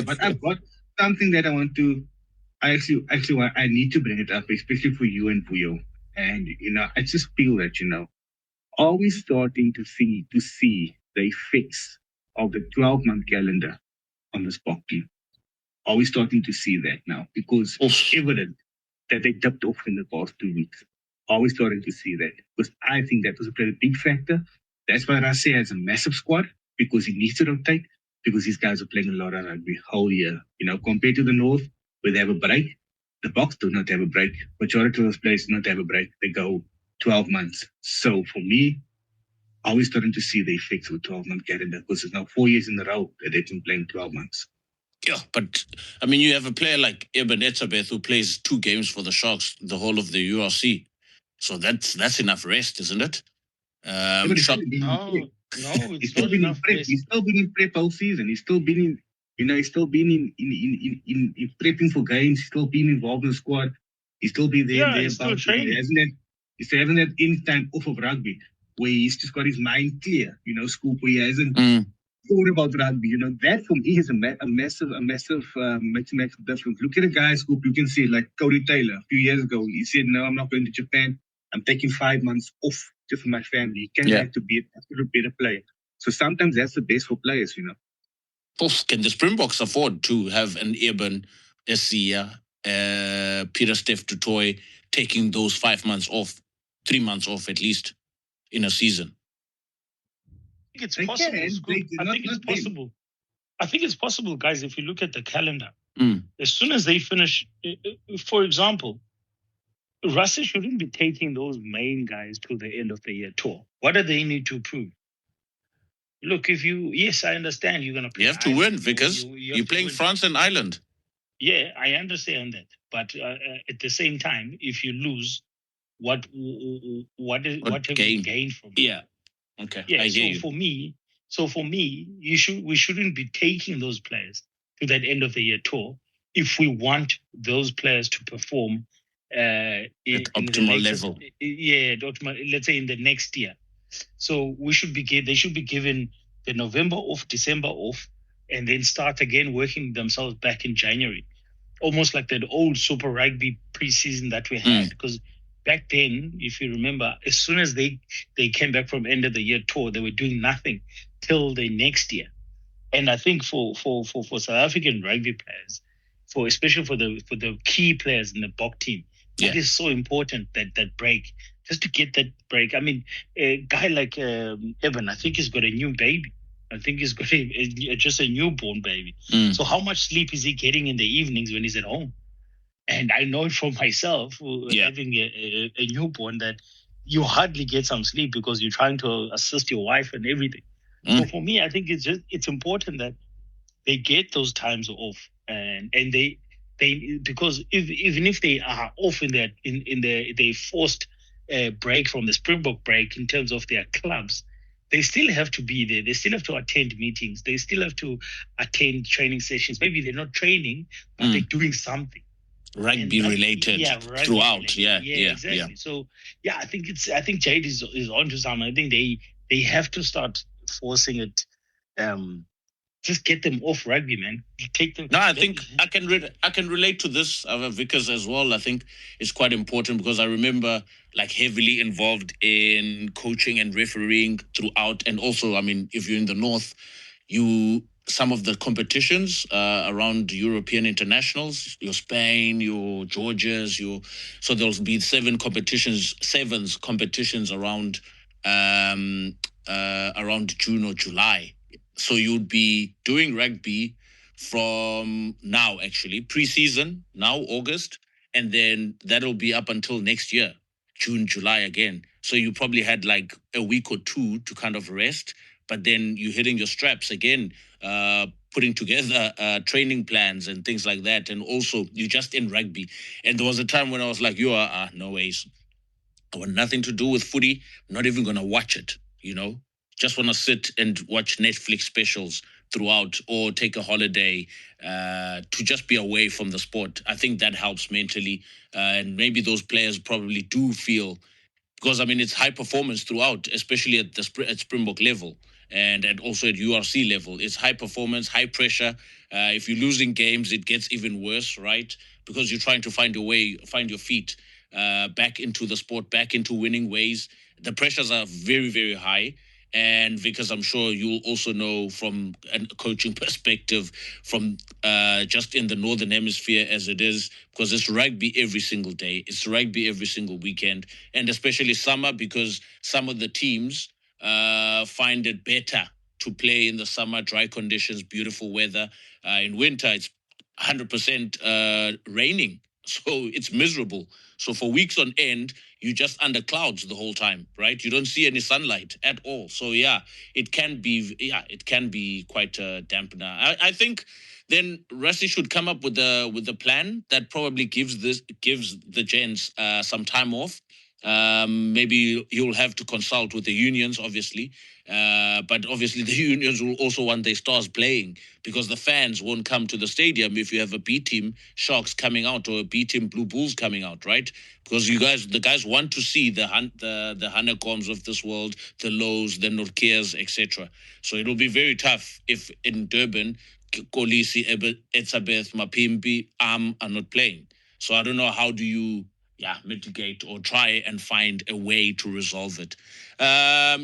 But I've got something that I want to. I need to bring it up, especially for you and Puyo. And I just feel that are we starting to see the effects of the 12-month calendar on the Spok team? Are we starting to see that now? Because it's evident that they dipped off in the past 2 weeks. Are we starting to see that? Because I think that was a pretty big factor. That's why Rassi has a massive squad, because he needs to rotate, because these guys are playing a lot of rugby whole year. Compared to the North, where they have a break, the Boks do not have a break. Majority of those players do not have a break. They go 12 months. So for me, are we starting to see the effects of a 12-month calendar? Because it's now 4 years in a row that they've been playing 12 months. Yeah, but I mean, you have a player like Eben Etzebeth who plays 2 games for the Sharks the whole of the URC. So that's enough rest, isn't it? No, it's not enough rest. He's still been in prep all season. He's still been in, he's still been in prepping for games. He's still been involved in the squad. He's still been there. Yeah, he's still training. He hasn't had any time off of rugby where he's just got his mind clear. Scoop, where he hasn't thought about rugby. That for me is a massive makes a difference. Look at a guy, Scoop, you can see like Cody Taylor a few years ago. He said, "No, I'm not going to Japan. I'm taking 5 months off just for my family." He came back to be an absolute better player. So sometimes that's the best for players, Can the Springboks afford to have an Eben Essia, Peter Steph Tutoy taking those 5 months off, 3 months off at least in a season? I think it's possible. I think it's possible. I think it's possible, guys, if you look at the calendar. As soon as they finish, for example, Russia shouldn't be taking those main guys to the end of the year tour. What do they need to prove? Look, yes, I understand you're going to play. You have to win, Vickers. You're playing France and Ireland. Yeah, I understand that. But at the same time, if you lose, what have you gained from it? Yeah. Okay. Yeah. So for me, we shouldn't be taking those players to that end of the year tour if we want those players to perform at optimal level. Yeah, let's say in the next year. So they should be given the November off, December off, and then start again working themselves back in January. Almost like that old Super Rugby preseason that we had. Because back then, if you remember, as soon as they came back from end of the year tour, they were doing nothing till the next year. And I think for South African rugby players, especially for the key players in the Bok team, it is so important that break, just to get that break. I mean, a guy like Evan, I think he's got a new baby. I think he's got just a newborn baby. So how much sleep is he getting in the evenings when he's at home? And I know it from myself, having a newborn, that you hardly get some sleep because you're trying to assist your wife and everything. So for me, I think it's important that they get those times off, and they because even if they are off in their forced break from the Springbok break in terms of their clubs, they still have to be there. They still have to attend meetings. They still have to attend training sessions. Maybe they're not training, but they're doing something. Rugby related throughout. Yeah, exactly. Yeah. So I think Jade is onto something. I think they have to start forcing it. Just get them off rugby, man. Take them. No, I think I can relate to this, Vickers, as well. I think it's quite important because I remember heavily involved in coaching and refereeing throughout, and also, I mean, if you're in the North, some of the competitions around European internationals, your Spain, your Georgias, so there'll be 7 competitions around June or July. So you'd be doing rugby from now, actually, pre-season, now, August, and then that'll be up until next year, June, July again. So you probably had a week or 2 to kind of rest, but then you're hitting your straps again, putting together training plans and things like that. And also, you're just in rugby. And there was a time when I was like, no ways. I want nothing to do with footy. I'm not even going to watch it, Just want to sit and watch Netflix specials throughout, or take a holiday to just be away from the sport. I think that helps mentally, and maybe those players probably do feel, because I mean it's high performance throughout, especially at the at Springbok level and also at URC level. It's high performance, high pressure. If you're losing games, it gets even worse, right? Because you're trying to find your feet back into the sport, back into winning ways. The pressures are very, very high. And because I'm sure you'll also know from a coaching perspective, from just in the Northern Hemisphere as it is, because it's rugby every single day. It's rugby every single weekend, and especially summer, because some of the teams find it better to play in the summer, dry conditions, beautiful weather. In winter, it's 100% raining, so it's miserable. So for weeks on end, you're just under clouds the whole time, right? You don't see any sunlight at all. So it can be quite a dampener. I think then Rusty should come up with a plan that probably gives the gents some time off. Maybe you'll have to consult with the unions, obviously. But obviously the unions will also want their stars playing, because the fans won't come to the stadium if you have a B team Sharks coming out or a B team Blue Bulls coming out, right? Because the guys want to see the Honeycombs of this world, the Lows, the Norkeers, etc. So it'll be very tough if in Durban, Kolisi, Etzabeth, Mapimpi, are not playing. So I don't know, how do you mitigate or try and find a way to resolve it?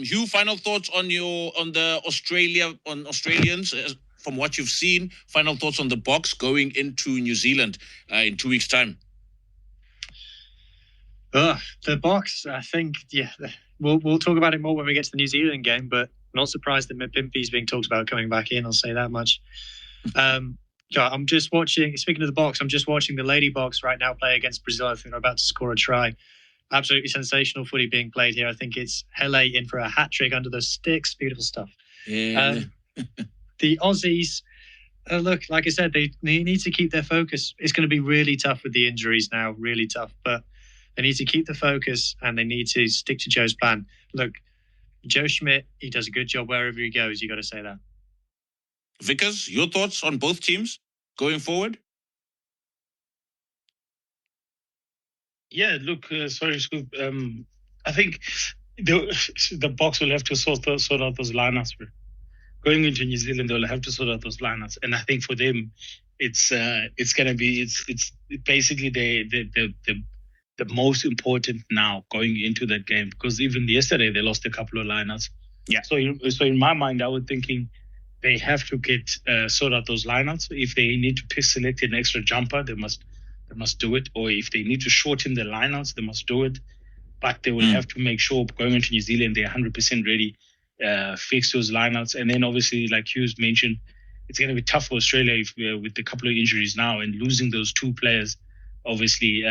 Hugh, final thoughts on the Australians from what you've seen. Final thoughts on the Boks going into New Zealand in 2 weeks' time. The Boks, I think, we'll talk about it more when we get to the New Zealand game. But not surprised that Mapimpi's being talked about coming back in. I'll say that much. I'm just watching, speaking of the Boks, I'm just watching the Lady Boks right now play against Brazil. I think they're about to score a try. Absolutely sensational footy being played here. I think it's Hele in for a hat-trick under the sticks. Beautiful stuff. Yeah. The Aussies, look, like I said, they need to keep their focus. It's going to be really tough with the injuries now, really tough. But they need to keep the focus and they need to stick to Joe's plan. Look, Joe Schmidt, he does a good job wherever he goes. You got to say that. Vickers, your thoughts on both teams going forward? Yeah, look, sorry, Scoop. I think the Boks will have to sort out those lineups. Going into New Zealand, they'll have to sort out those lineups, and I think for them, it's gonna be it's basically the most important now going into that game, because even yesterday they lost a couple of lineups. Yeah. So in my mind, I was thinking they have to get sort out those lineups. If they need to select an extra jumper, they must do it. Or if they need to shorten the lineouts, they must do it. But they will have to make sure going into New Zealand, they're 100% ready, fix those lineouts. And then obviously, like Hughes mentioned, it's going to be tough for Australia with a couple of injuries now and losing those two players. Obviously,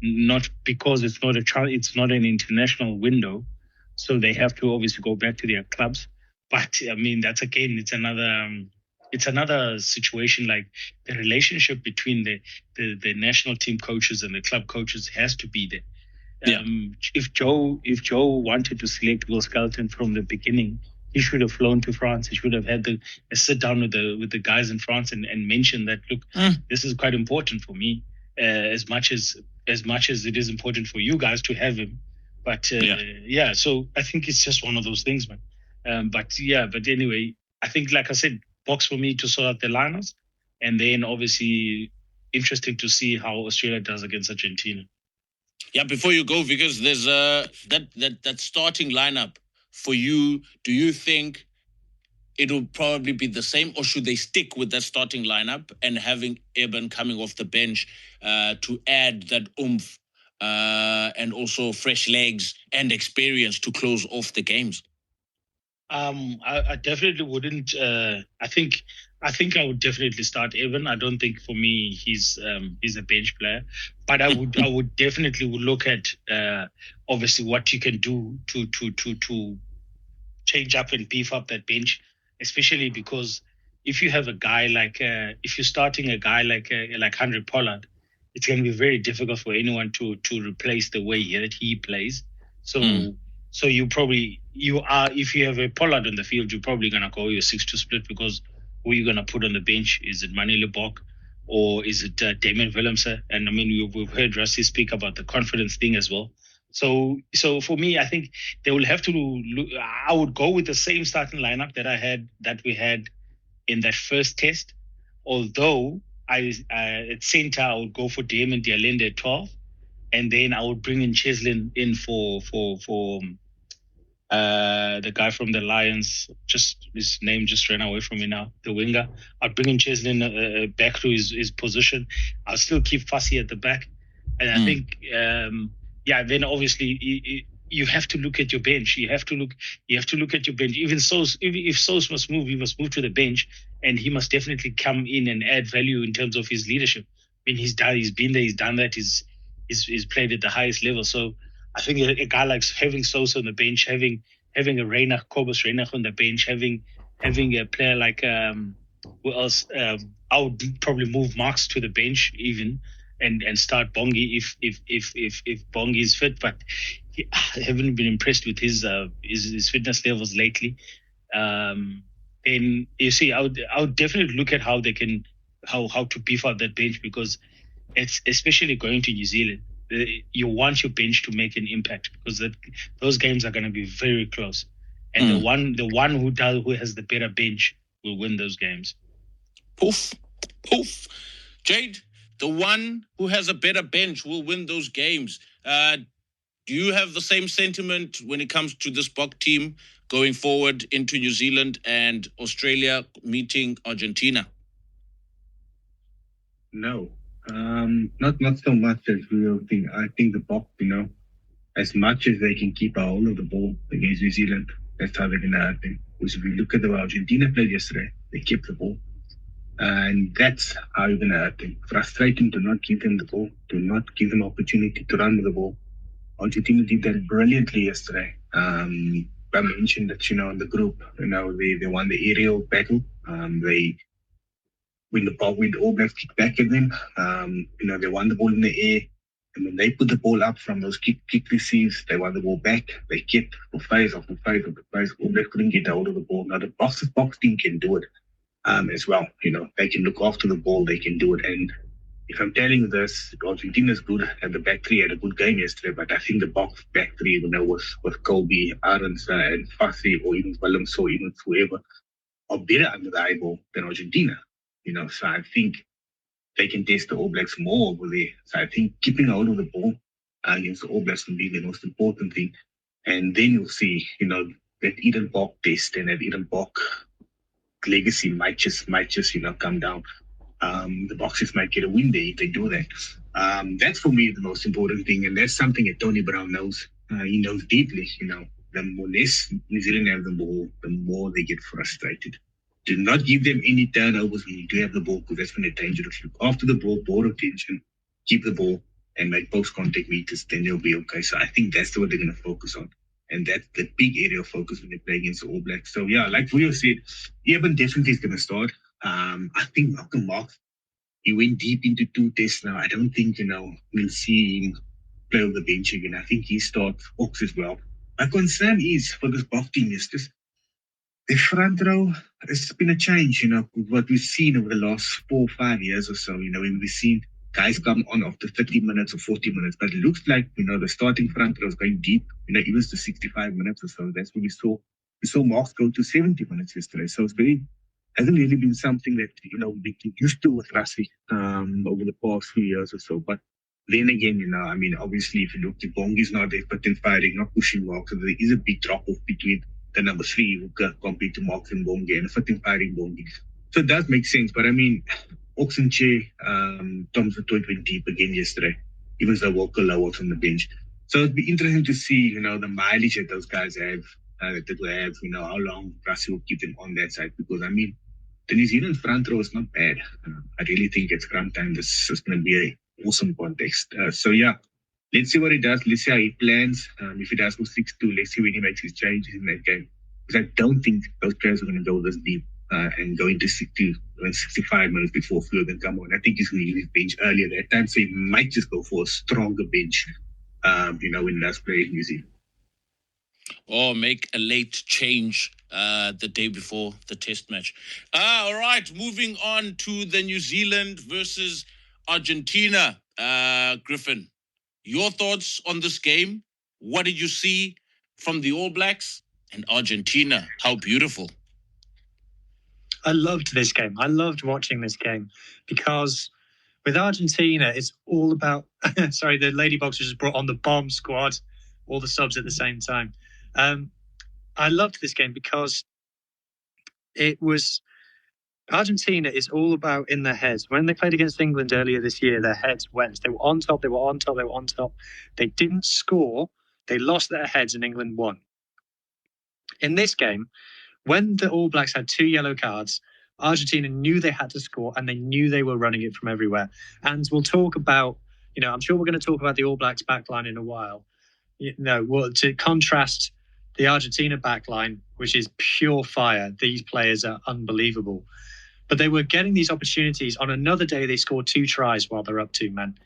not because it's not an international window, so they have to obviously go back to their clubs. But I mean, that's again, it's another situation. Like the relationship between the national team coaches and the club coaches has to be there. Yeah. If Joe wanted to select Will Skelton from the beginning, he should have flown to France. He should have had a sit down with the guys in France and mentioned that, look, this is quite important for me, as much as it is important for you guys to have him. But so I think it's just one of those things, man. But anyway, I think, like I said, Boks for me to sort out the lineups, and then obviously interesting to see how Australia does against Argentina. Yeah, before you go, because there's that starting lineup for you. Do you think it'll probably be the same, or should they stick with that starting lineup and having Eben coming off the bench to add that oomph and also fresh legs and experience to close off the games? I definitely wouldn't. I think I would definitely start Evan. I don't think for me he's a bench player, but I would definitely look at obviously what you can do to change up and beef up that bench, especially because if you have a guy like if you're starting a guy like Henry Pollard, it's going to be very difficult for anyone to replace the way that he plays. So if you have a Pollard on the field, you're probably going to go your 6-2 split, because who you're going to put on the bench. Is it Manile Bok or is it Damon Willemse? And I mean, we've heard Rassie speak about the confidence thing as well. So for me, I think they will have to look. I would go with the same starting lineup that we had in that first test. Although at center I would go for Damon Dialende at 12, and then I would bring in Cheslin in for the guy from the Lions. Just his name just ran away from me now. The winger. I'd bring in Cheslin back to his position. I'll still keep Fassi at the back, and I think. Then obviously you have to look at your bench. You have to look at your bench. Even if Sos must move, he must move to the bench, and he must definitely come in and add value in terms of his leadership. I mean, he's been there, he's done that, he's played at the highest level. So I think a guy like having Sos on the bench, having a Kobus Reinach on the bench, having a player like who else? I would probably move Marks to the bench even. And start Bongi if Bongi is fit, but I haven't been impressed with his fitness levels lately. Then you see, I would definitely look at how they can how to beef up that bench, because it's especially going to New Zealand. You want your bench to make an impact, because those games are going to be very close, and the one who has the better bench will win those games. Poof, Jade. The one who has a better bench will win those games. Do you have the same sentiment when it comes to this Bok team going forward into New Zealand and Australia meeting Argentina? No, not so much as we all think. I think the Bok, as much as they can keep a hold of the ball against New Zealand, that's how they're going to have them. Because if we look at the way Argentina played yesterday, they kept the ball. And that's how you're going to hurt them. Frustrating to not give them the ball, to not give them opportunity to run with the ball. Argentina did that brilliantly yesterday. I mentioned that, in the group, they won the aerial battle. When the Allblacks kicked back at them, they won the ball in the air. And when they put the ball up from those kick receives, they won the ball back. They kept for phase after phase after phase. Allblacks couldn't get hold of the ball. Now the Boks team can do it. As well, they can look after the ball, they can do it. And if I'm telling you this, Argentina's good, and the back three had a good game yesterday, but I think the Boks back three, with Colby, Arons, and Fassi, or even Willemse, or even whoever, are better under the eyeball than Argentina. So I think they can test the Allblacks more over there. So I think keeping hold of the ball against the Allblacks will be the most important thing. And then you'll see, that Eden Bok test and that Eden Bok legacy might just come down. The Boxers might get a win there if they do that. That's for me the most important thing, and that's something that Tony Brown knows. He knows deeply. The more less New Zealand have the ball, the more they get frustrated. Do not give them any turnovers when you do have the ball, because that's when they're dangerous. Look after the ball retention, keep the ball, and make post-contact meters, then they'll be okay. So I think that's what they're going to focus on. And that's the big area of focus when they play against the All Blacks. So, yeah, like Vuyo said, Eben definitely is going to start. I think Malcolm Marx, he went deep into 2 tests now. I don't think, we'll see him play on the bench again. I think he starts Ox as well. My concern is for this Bok team is just the front row. It's been a change, what we've seen over the last 4 or 5 years or so, when we've seen guys come on after 30 minutes or 40 minutes. But it looks like, the starting front row is going deep, even to 65 minutes or so. That's what we saw. We saw Marks go to 70 minutes yesterday. So hasn't really been something that, we've been used to with Rassie over the past few years or so. But then again, obviously, if you look at Bongi's not there, but then firing, not pushing Marks. So there is a big drop-off between the number 3 who can compete to Marks and Bongi, and a fitting firing Bongi. So it does make sense. But Oxenche, Thompson went deep again yesterday, even though Walker Low was on the bench. So it'd be interesting to see, the mileage that those guys have, how long Rassie will keep them on that side. Because, the New Zealand front row is not bad. I really think at scrum time, this is going to be an awesome context. So, yeah, let's see what he does. Let's see how he plans. If he does go 6-2, let's see when he makes his changes in that game. Because I don't think those players are going to go this deep. And go into 65 minutes before Fleur can come on. I think he's going to use his bench earlier that time, so he might just go for a stronger bench, when he does play in New Zealand. or make a late change the day before the test match. All right, moving on to the New Zealand versus Argentina. Griffin, your thoughts on this game? What did you see from the All Blacks and Argentina? How beautiful. I loved this game. I loved watching this game because with Argentina, it's all about... sorry, the Lady Boxers just brought on the bomb squad, all the subs at the same time. I loved this game because it was... Argentina is all about in their heads. When they played against England earlier this year, their heads went. They were on top, they were on top, they were on top. They didn't score. They lost their heads and England won. In this game, when the All Blacks had 2 yellow cards, Argentina knew they had to score and they knew they were running it from everywhere. And we'll talk about, I'm sure we're going to talk about the All Blacks backline in a while. To contrast the Argentina backline, which is pure fire, these players are unbelievable. But they were getting these opportunities. On another day, they scored 2 tries while they're up 2 men.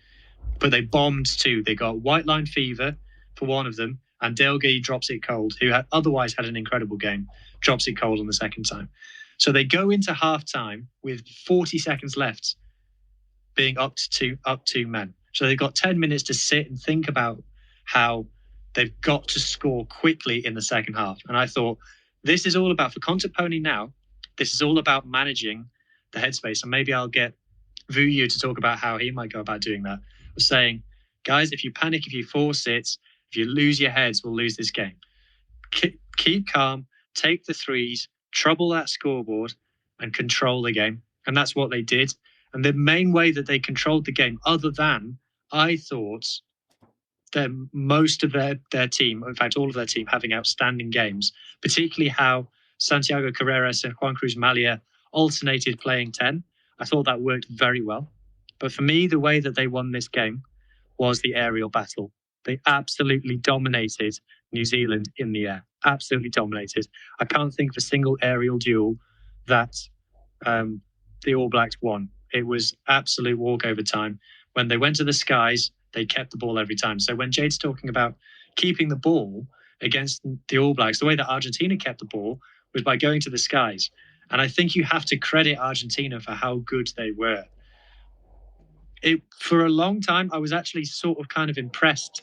But they bombed 2. They got white line fever for one of them, and Delgay drops it cold, who had otherwise had an incredible game, drops it cold on the second time. So they go into half-time with 40 seconds left, being up 2 men. So they've got 10 minutes to sit and think about how they've got to score quickly in the second half. And I thought, this is all about, for Conteponi now, this is all about managing the headspace. And maybe I'll get Vuyu to talk about how he might go about doing that. I was saying, guys, if you panic, if you force it, if you lose your heads, we'll lose this game. Keep calm, take the threes, trouble that scoreboard, and control the game. And that's what they did. And the main way that they controlled the game, other than, I thought, that most of their team, in fact, all of their team, having outstanding games, particularly how Santiago Carreras and Juan Cruz Malia alternated playing 10. I thought that worked very well. But for me, the way that they won this game was the aerial battle. They absolutely dominated New Zealand in the air. Absolutely dominated. I can't think of a single aerial duel that the All Blacks won. It was absolute walkover time. When they went to the skies, they kept the ball every time. So when Jade's talking about keeping the ball against the All Blacks, the way that Argentina kept the ball was by going to the skies. And I think you have to credit Argentina for how good they were. For a long time, I was actually sort of kind of impressed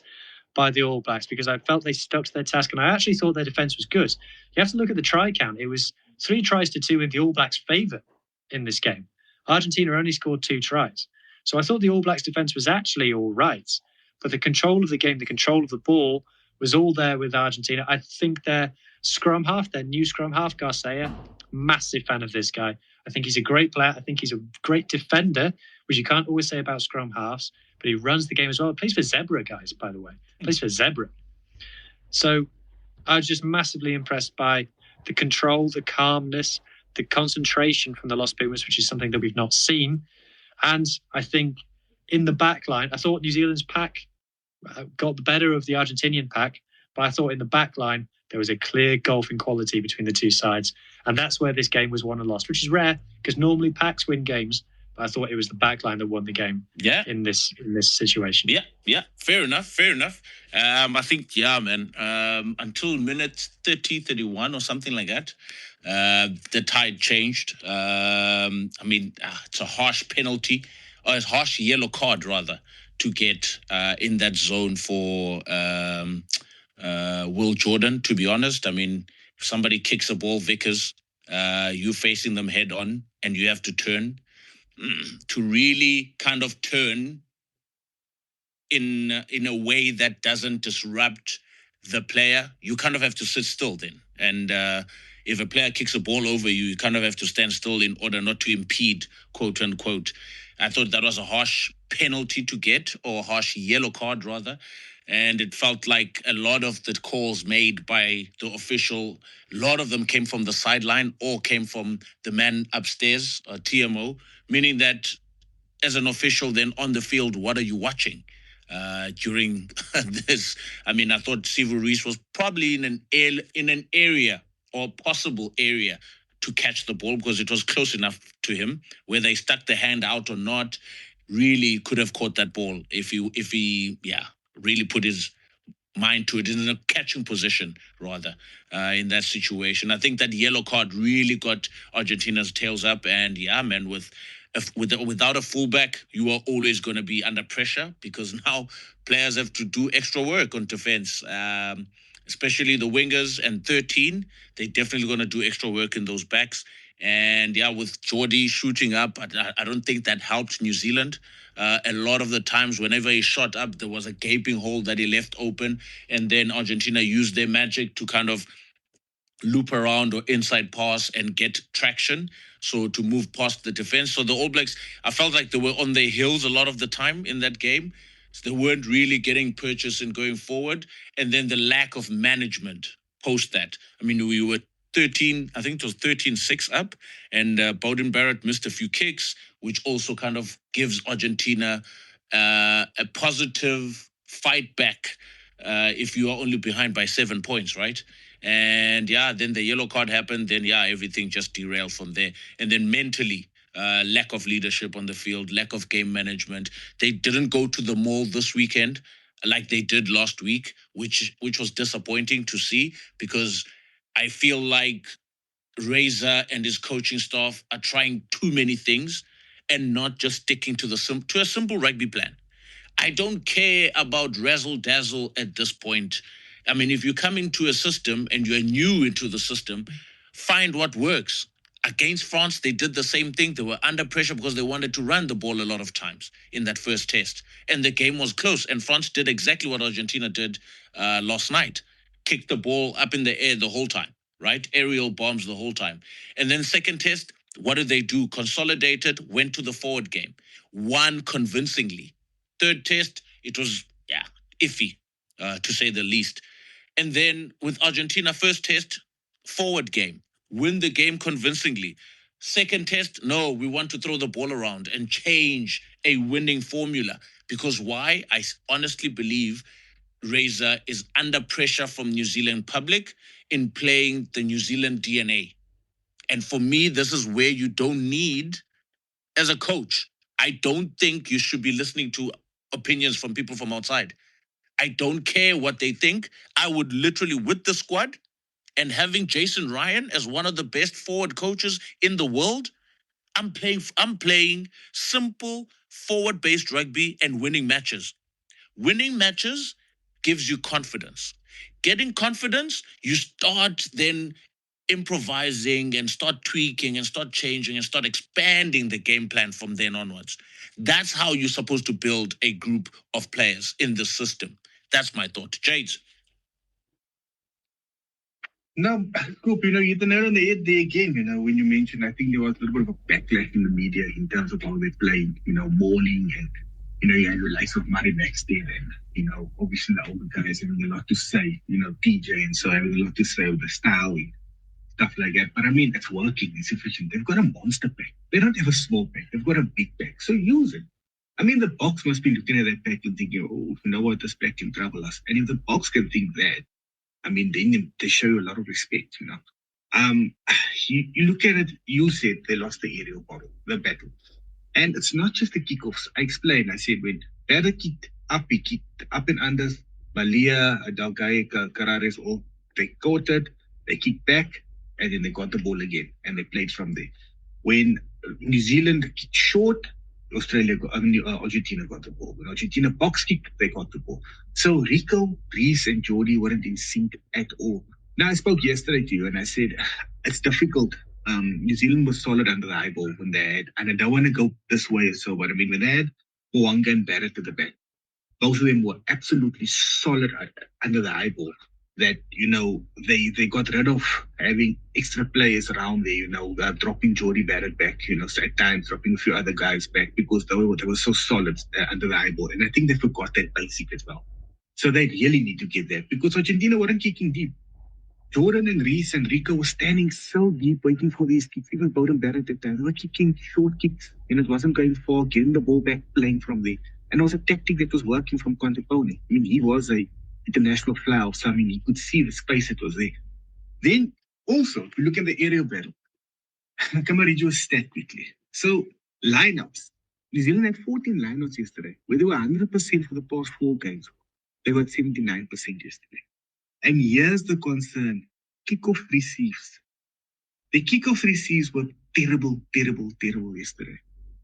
by the All Blacks because I felt they stuck to their task. And I actually thought their defence was good. You have to look at the try count. It was 3 tries to 2 in the All Blacks' favour in this game. Argentina only scored 2 tries. So I thought the All Blacks' defence was actually all right. But the control of the game, the control of the ball was all there with Argentina. I think their scrum half, their new scrum half, Garcia, massive fan of this guy. I think he's a great player. I think he's a great defender, which you can't always say about scrum halves, but he runs the game as well. He plays for Zebra, guys, by the way. He plays for Zebra. So I was just massively impressed by the control, the calmness, the concentration from the Los Pumas, which is something that we've not seen. And I think in the back line, I thought New Zealand's pack got the better of the Argentinian pack, but I thought in the back line, there was a clear gulf in quality between the two sides. And that's where this game was won and lost, which is rare because normally packs win games. But I thought it was the back line that won the game in this situation. Yeah. Fair enough. I think, man, until minute 30, 31 or something like that, the tide changed. It's a harsh penalty, or a harsh yellow card, rather, to get in that zone for Will Jordan, to be honest. I mean, if somebody kicks a ball, Vickers, you facing them head on and you have to turn. To really kind of turn in a way that doesn't disrupt the player, you kind of have to sit still then. And if a player kicks a ball over you, you kind of have to stand still in order not to impede, quote unquote. I thought that was a harsh penalty to get, or a harsh yellow card rather. And it felt like a lot of the calls made by the official, a lot of them came from the sideline or came from the man upstairs, TMO, meaning that as an official then on the field, what are you watching during this? I mean, I thought Sivu Reis was probably in an area or possible area to catch the ball because it was close enough to him. Whether he stuck the hand out or not, really could have caught that ball if he really put his mind to it, in a catching position rather, in that situation. I think that yellow card really got Argentina's tails up, and yeah, man, without a fullback, you are always going to be under pressure, because now players have to do extra work on defense, especially the wingers and 13. They're definitely going to do extra work in those backs. And yeah, with Jordi shooting up, I don't think that helped New Zealand. A lot of the times, whenever he shot up, there was a gaping hole that he left open, and then Argentina used their magic to kind of loop around or inside pass and get traction, so to move past the defense. So the All Blacks, I felt like they were on their heels a lot of the time in that game. So they weren't really getting purchase and going forward. And then the lack of management post that. I mean, we were 13, I think it was 13-6 up, and Bowden Barrett missed a few kicks, which also kind of gives Argentina a positive fight back if you are only behind by 7 points, right? And yeah, then the yellow card happened. Then yeah, everything just derailed from there. And then mentally, lack of leadership on the field, lack of game management. They didn't go to the mall this weekend like they did last week, which was disappointing to see, because I feel like Razor and his coaching staff are trying too many things and not just sticking to a simple rugby plan. I don't care about razzle dazzle at this point. I mean, if you come into a system and you're new into the system, find what works. Against France, they did the same thing. They were under pressure because they wanted to run the ball a lot of times in that first test. And the game was close. And France did exactly what Argentina did last night. Kicked the ball up in the air the whole time, right? Aerial bombs the whole time. And then second test, what did they do? Consolidated, went to the forward game. Won convincingly. Third test, it was, iffy, to say the least. And then with Argentina, first test, forward game. Win the game convincingly. Second test, no, we want to throw the ball around and change a winning formula. Because why? I honestly believe Razor is under pressure from New Zealand public in playing the New Zealand DNA. And for me, this is where you don't need, as a coach, I don't think you should be listening to opinions from people from outside. I don't care what they think. I would literally, with the squad and having Jason Ryan as one of the best forward coaches in the world, I'm playing simple forward-based rugby and winning matches. Winning matches gives you confidence. Getting confidence, you start then improvising and start tweaking and start changing and start expanding the game plan from then onwards. That's how you're supposed to build a group of players in the system. That's my thought. Jades. No, Coop, you hit the nail on the head there again, when you mentioned, I think there was a little bit of a backlash in the media in terms of how they played, mauling, and, you had the likes of Murray Maxted and, obviously the older guys having a lot to say, TJ and so having a lot to say with the style and stuff like that. But I mean, it's working, it's efficient. They've got a monster pack. They don't have a small pack. They've got a big pack. So use it. I mean, the box must be looking at that pack and thinking, oh, you know what, this pack can trouble us. And if the box can think that, I mean, then they show you a lot of respect, You look at it, you said they lost the aerial battle. And it's not just the kickoffs. I explained, I said, when Berra kicked up, he kicked up and unders, Malia, Dalgai, Karares, all, they caught it, they kicked back, and then they got the ball again, and they played from there. When New Zealand kicked short, Argentina got the ball. When Argentina box kicked, they got the ball. So Rico, Reese, and Jordi weren't in sync at all. Now, I spoke yesterday to you, and I said, it's difficult. New Zealand was solid under the high ball when they had, and I don't want to go this way or so, but I mean, when they had Boanga and Barrett at the back, both of them were absolutely solid under the high ball. That, they got rid of having extra players around there, dropping Jordi Barrett back, so at times dropping a few other guys back because they were so solid under the high ball. And I think they forgot that basic as well. So they really need to get that because Argentina weren't kicking deep. Jordan and Reese and Rico were standing so deep waiting for these kicks. Even Bowden Barrett at times, they were kicking short kicks and it wasn't going far, getting the ball back, playing from there. And it was a tactic that was working from Contepone. I mean, he was a international flower, so I mean, you could see the space that was there. Then, also, if you look at the aerial battle, come and read you a stat quickly. So, lineups. New Zealand had 14 lineups yesterday, where they were 100% for the past 4 games. They were 79% yesterday. And here's the concern. Kickoff receives. The kickoff receives were terrible yesterday.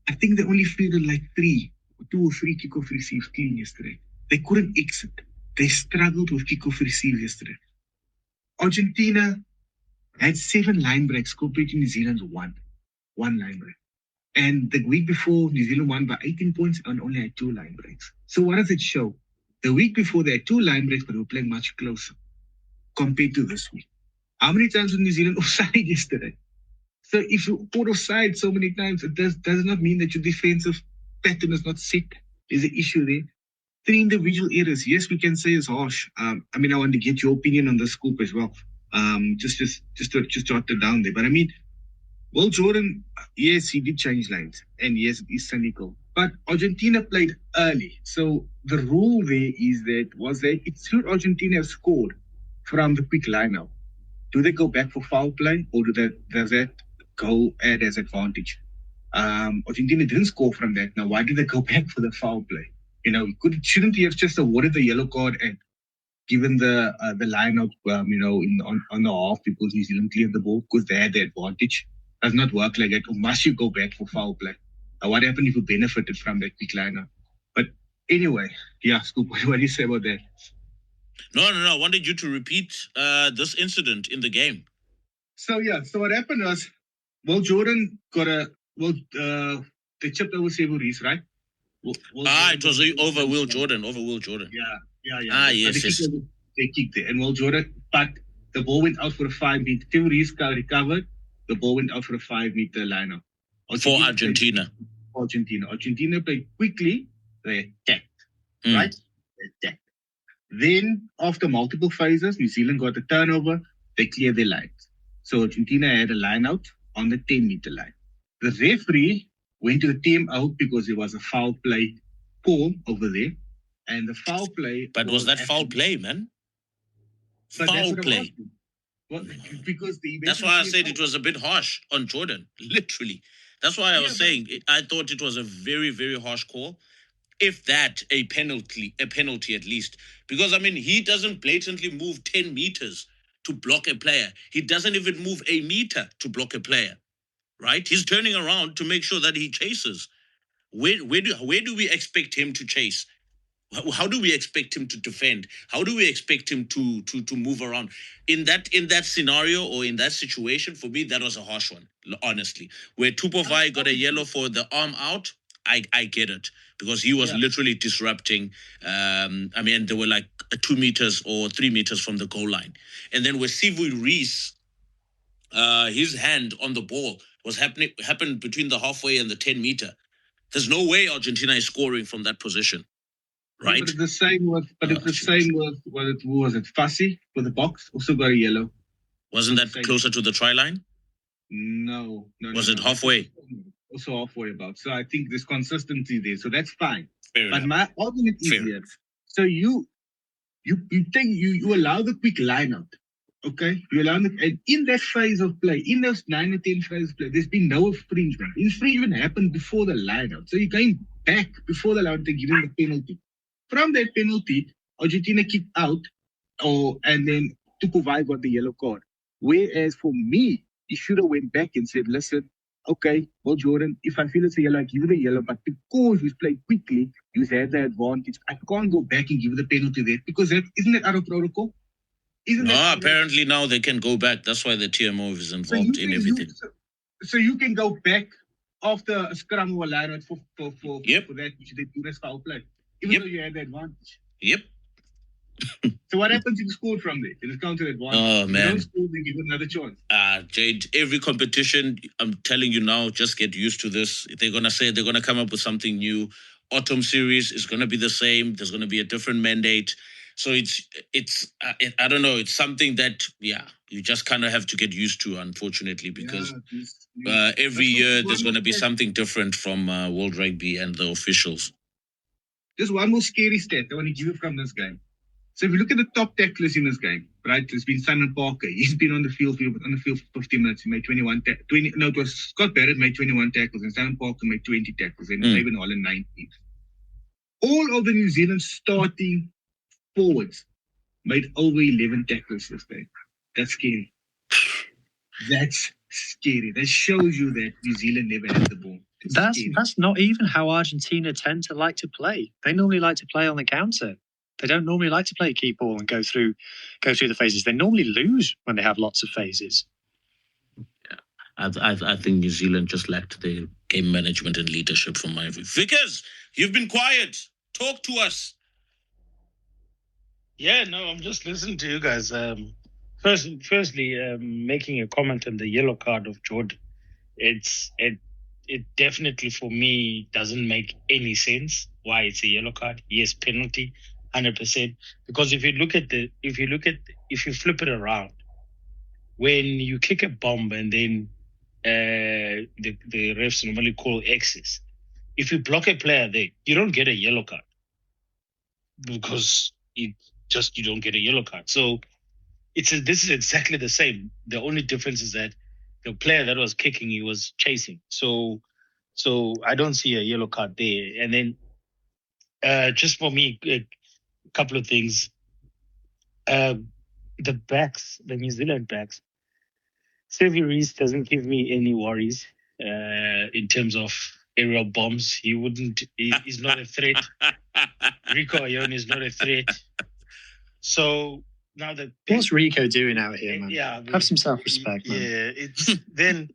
I think they only fielded like 2 or 3 kickoff receives clean yesterday. They couldn't exit. They struggled with kickoff receives yesterday. Argentina had 7 line breaks compared to New Zealand's 1 line break. And the week before, New Zealand won by 18 points and only had 2 line breaks. So what does it show? The week before, they had 2 line breaks, but they were playing much closer compared to this week. How many times was New Zealand offside yesterday? So if you put offside so many times, it does not mean that your defensive pattern is not set. There's an issue there. 3 individual errors. Yes, we can say it's harsh. I want to get your opinion on the scoop as well. Just jot it down there. But Will Jordan, yes, he did change lines. And yes, it is cynical. But Argentina played early. So the rule there was that it should Argentina have scored from the quick line-out. Do they go back for foul play, or does that go at as advantage? Argentina didn't score from that. Now, why did they go back for the foul play? Shouldn't he have just awarded the yellow card and given the line-out, on the half because New Zealand cleared the ball because they had the advantage? Does not work like that. Or must you go back for foul play? What happened if you benefited from that quick line-out? But anyway, yeah, Scoop, what do you say about that? No. I wanted you to repeat this incident in the game. So what happened was, Will Jordan got they chipped over Sebo Reece, right? It was over Will Jordan. Yeah. Yes. They kicked it. And Will Jordan, but the ball went out for a 5-meter. Sebo Reece recovered. The ball went out for a 5-meter line-up. For Argentina. Argentina played quickly. They attacked, right? They attacked. Then, after multiple phases, New Zealand got a turnover. They cleared their lines. So Argentina had a line-out on the 10-meter line. The referee went to the team out because there was a foul play call over there. And the foul play... But was that foul play, man? Foul play. Well, because that's why I said it was a bit harsh on Jordan, literally. That's why I was saying I thought it was a very, very harsh call. If that, a penalty at least. Because, he doesn't blatantly move 10 meters to block a player. He doesn't even move a meter to block a player, right? He's turning around to make sure that he chases. Where do we expect him to chase? How do we expect him to defend? How do we expect him to move around? In that scenario or in that situation, for me, that was a harsh one, honestly. Where Tupovai got a yellow for the arm out, I get it. Because he was literally disrupting. They were like 2 meters or 3 meters from the goal line. And then with Sebo Reece, his hand on the ball happened between the halfway and the 10-meter. There's no way Argentina is scoring from that position. Right. But it's the same with was it Fussy for the box? Also got a yellow. Wasn't that closer to the try line? No. Was it halfway? Also halfway about. So I think there's consistency there. So that's fine. Fair enough. My argument is here. So you think you allow the quick line out. Okay? You allow and in that phase of play, in those 9 or 10 phases of play, there's been no infringement. Infringement happened before the line out. So you're going back before the line out to give him the penalty. From that penalty, Argentina kicked out, and then Tupovai got the yellow card. Whereas for me, he should have went back and said, listen, okay, well, Jordan, if I feel it's a yellow, I give you the yellow, but because he's played quickly, he's had the advantage. I can't go back and give you the penalty there because isn't that out of protocol? Apparently now they can go back. That's why the TMO is involved in everything. So you can go back after a scrum or a line for that, which they do as foul play. Even though you had the advantage. Yep. So what happens if you score from there? It is counter advantage. Oh, man. You don't score, they give another chance. Jade, every competition, I'm telling you now, just get used to this. They're going to come up with something new. Autumn series is going to be the same. There's going to be a different mandate. So it's I don't know. It's something that, you just kind of have to get used to, unfortunately, because every year there's going to be something different from World Rugby and the officials. Just one more scary stat I want to give you from this game. So if you look at the top tacklers in this game, right? There's been Simon Parker. He's been on the field for 15 minutes. He made 21 it was Scott Barrett made 21 tackles and Simon Parker made 20 tackles and David Holland 19. All of the New Zealand starting forwards made over 11 tackles this day. That's scary. That's scary. That shows you that New Zealand never had the ball. That's not even how Argentina tend to like to play. They normally like to play on the counter. They don't normally like to play keep ball and go through the phases. They normally lose when they have lots of phases. Yeah, I think New Zealand just lacked the game management and leadership from my view. Vickers, you've been quiet. Talk to us. Yeah, no, I'm just listening to you guys. Firstly, making a comment on the yellow card of Jordan. It definitely for me doesn't make any sense why it's a yellow card. Yes, penalty, 100%. Because if you flip it around, when you kick a bomb and then the refs normally call X's, if you block a player there, you don't get a yellow card because you don't get a yellow card. So this is exactly the same. The only difference is that the player that was kicking, he was chasing. So I don't see a yellow card there. And then just for me, a couple of things. The New Zealand backs, Sylvie Reese doesn't give me any worries in terms of aerial bombs. He's not a threat. Rico Ayone is not a threat. So now what's Rico doing out here, man? Yeah, have some self-respect, man. Yeah, it's then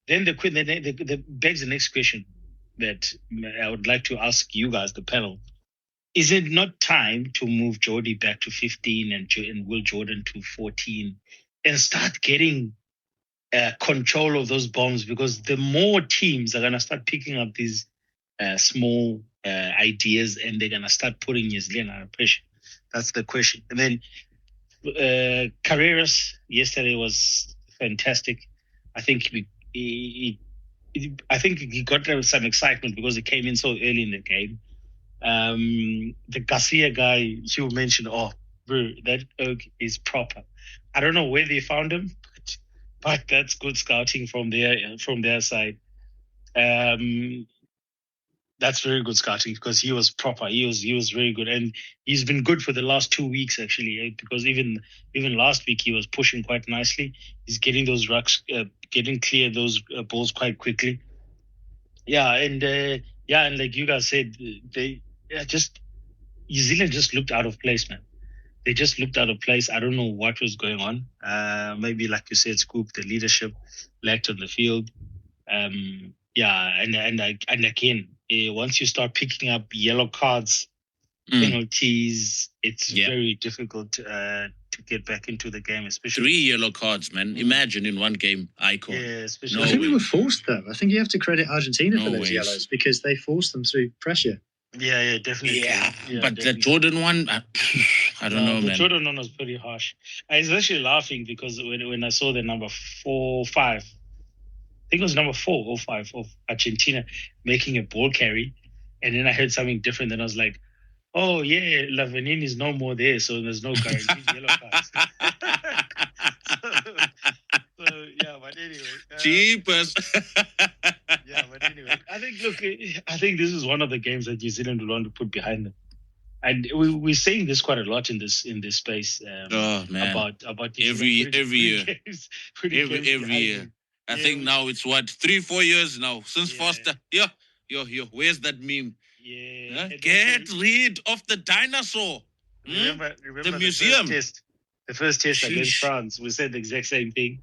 the begs the next question that I would like to ask you guys, the panel. Is it not time to move Jordy back to 15 and Will Jordan to 14 and start getting control of those bombs? Because the more teams are going to start picking up these small ideas and they're going to start putting New Zealand under pressure. That's the question. And then Carreras yesterday was fantastic. I think he got some excitement because he came in so early in the game. The Garcia guy you mentioned, bro, that oak is proper. I don't know where they found him, but that's good scouting from their side. That's very good scouting because he was proper. He was very good, and he's been good for the last 2 weeks actually. Because even last week he was pushing quite nicely. He's getting those rucks, getting clear those balls quite quickly. And like you guys said, New Zealand just looked out of place, man. They just looked out of place. I don't know what was going on. Maybe like you said, Scoop, the leadership lacked on the field. And again, once you start picking up yellow cards, penalties, it's very difficult to get back into the game, especially 3 yellow cards, man. Imagine in one game, icon. Yeah, especially. I think they were forced though. I think you have to credit Argentina for those yellows because they forced them through pressure. Yeah, definitely. Yeah, but definitely. The Jordan one, I don't know, man. The Jordan one was pretty harsh. I was actually laughing because when I saw the number 4-5, I think it was number 4 or 5 of Argentina making a ball carry, and then I heard something different. Then I was like, "Oh yeah, Lavanini is no more there, so there's no guaranteed yellow cards." But anyway. Jeepers. But anyway, I think this is one of the games that New Zealand will want to put behind them. And we're saying this quite a lot in this space. Man. About every year. Games, every year. I think now it's 3-4 years now since Foster. Yo, where's that meme? Yeah. Get rid of the dinosaur. Remember the museum. The first test against France, we said the exact same thing.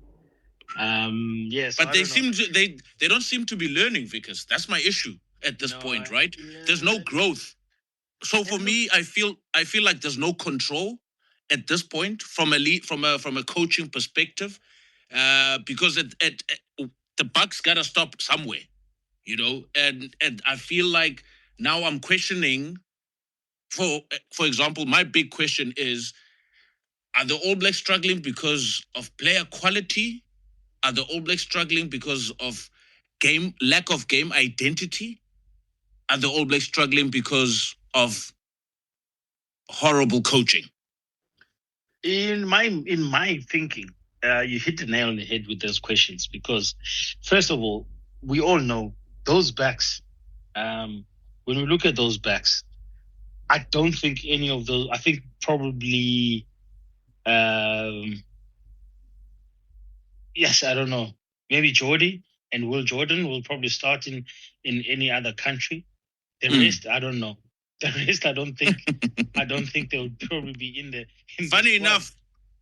But they don't seem to be learning, Vickers. That's my issue at this point, right? There's no growth. So for me, I feel like there's no control at this point from a coaching perspective, because the buck's gotta stop somewhere, and I feel like now I'm questioning. For example, my big question is: are the All Blacks struggling because of player quality? Are the All Blacks struggling because of lack of game identity? Are the All Blacks struggling because of horrible coaching? In my thinking, you hit the nail on the head with those questions because, first of all, we all know those backs. When we look at those backs, I don't think any of those. I think probably, yes, I don't know. Maybe Jordy and Will Jordan will probably start in any other country. The rest, I don't know. The rest, I don't think they would probably be in the. Funny enough,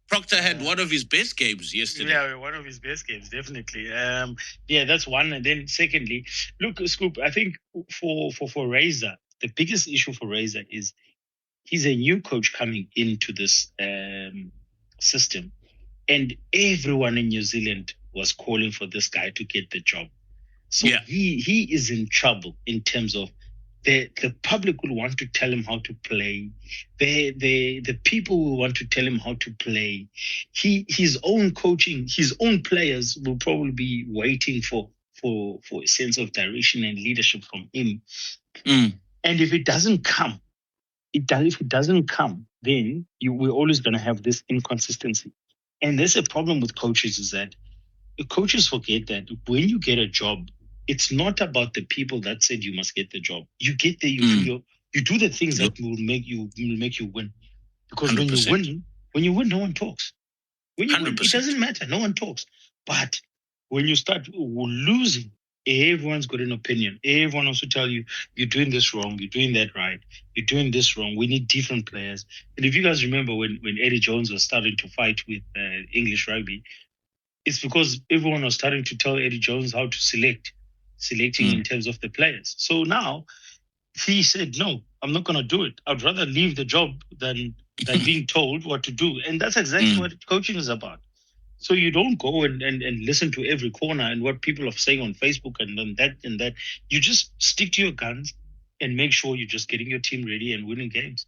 Proctor had one of his best games yesterday. Yeah, one of his best games, definitely. Yeah, that's one. And then secondly, look, Scoop, I think for Razor, the biggest issue for Razor is he's a new coach coming into this system. And everyone in New Zealand was calling for this guy to get the job. So he is in trouble in terms of the public will want to tell him how to play. The people will want to tell him how to play. His own coaching, his own players will probably be waiting for a sense of direction and leadership from him. And if it doesn't come, then we're always going to have this inconsistency. And there's a problem with coaches is that coaches forget that when you get a job, it's not about the people that said you must get the job. You get there, you do the things that will make you win. Because 100%. when you win, no one talks. When you 100%. Win, it doesn't matter. No one talks. But when you start losing, everyone's got an opinion. Everyone wants to tell you, you're doing this wrong, you're doing that right, you're doing this wrong. We need different players. And if you guys remember when Eddie Jones was starting to fight with English rugby, it's because everyone was starting to tell Eddie Jones how to selecting in terms of the players. So now he said, no, I'm not going to do it. I'd rather leave the job than being told what to do. And that's exactly what coaching is about. So you don't go and listen to every corner and what people are saying on Facebook and that. You just stick to your guns and make sure you're just getting your team ready and winning games.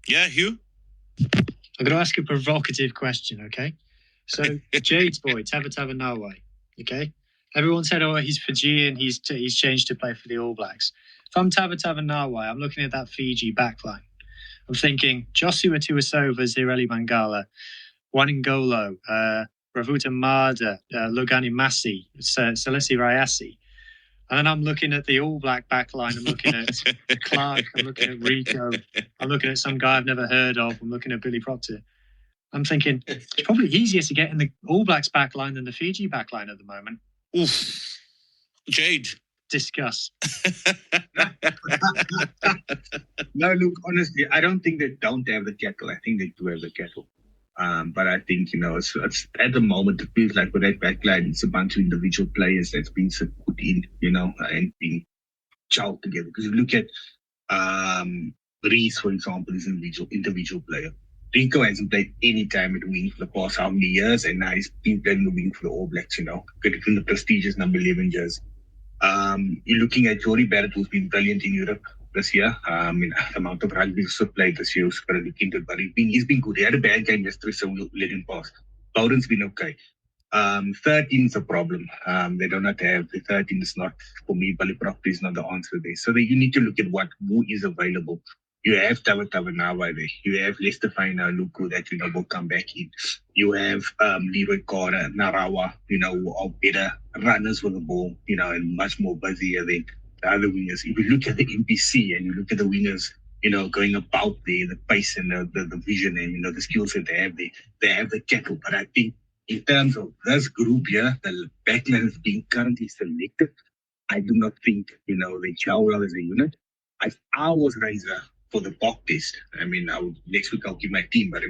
Yeah, Hugh? I'm going to ask a provocative question, okay? So, Jade's boy, Tava Nawe, okay? Everyone said, oh, he's Fijian, he's changed to play for the All Blacks. If I'm Tava Nawe, I'm looking at that Fiji backline. I'm thinking Joshua Tuisova, Zireli Mangala, Waningolo, Ravuta Mada, Lugani Masi, Salesi Rayasi. And then I'm looking at the All Black backline. I'm looking at Clark. I'm looking at Rico. I'm looking at some guy I've never heard of. I'm looking at Billy Proctor. I'm thinking it's probably easier to get in the All Blacks backline than the Fiji backline at the moment. Oof. Jade. Discuss. No, look, honestly, I don't think they don't have the cattle. I think they do have the cattle. But I think, it's at the moment, it feels like with that backline, it's a bunch of individual players that's been put in, and being gelled together. Because if you look at Reese, for example, is an individual player. Rico hasn't played any time at wing for the past how many years, and now he's been playing the wing for the All Blacks, getting the prestigious number 11 years. You're looking at Jory Barrett, who's been brilliant in Europe this year. The amount of rugby he's played this year is going to look into it, but he's been good. He had a bad game yesterday, so we'll let him pass. Bowden's been okay. 13 is a problem. They don't have to have the 13 is not, for me, Billy Proctor is not the answer there. So you need to look at who is available. You have Tava Nawa there. You have Lester Faina Luku that, will come back in. You have Leroy Kora, Narawa, who are better runners with the ball, and much more busier than the other wingers. If you look at the NPC and you look at the wingers, going about there, the pace and the vision and, the skills that they have the cattle. But I think in terms of this group here, the backline is being currently selected. I do not think, they gel well as a unit. I was Razor for the Bok test. Next week I'll give my team, but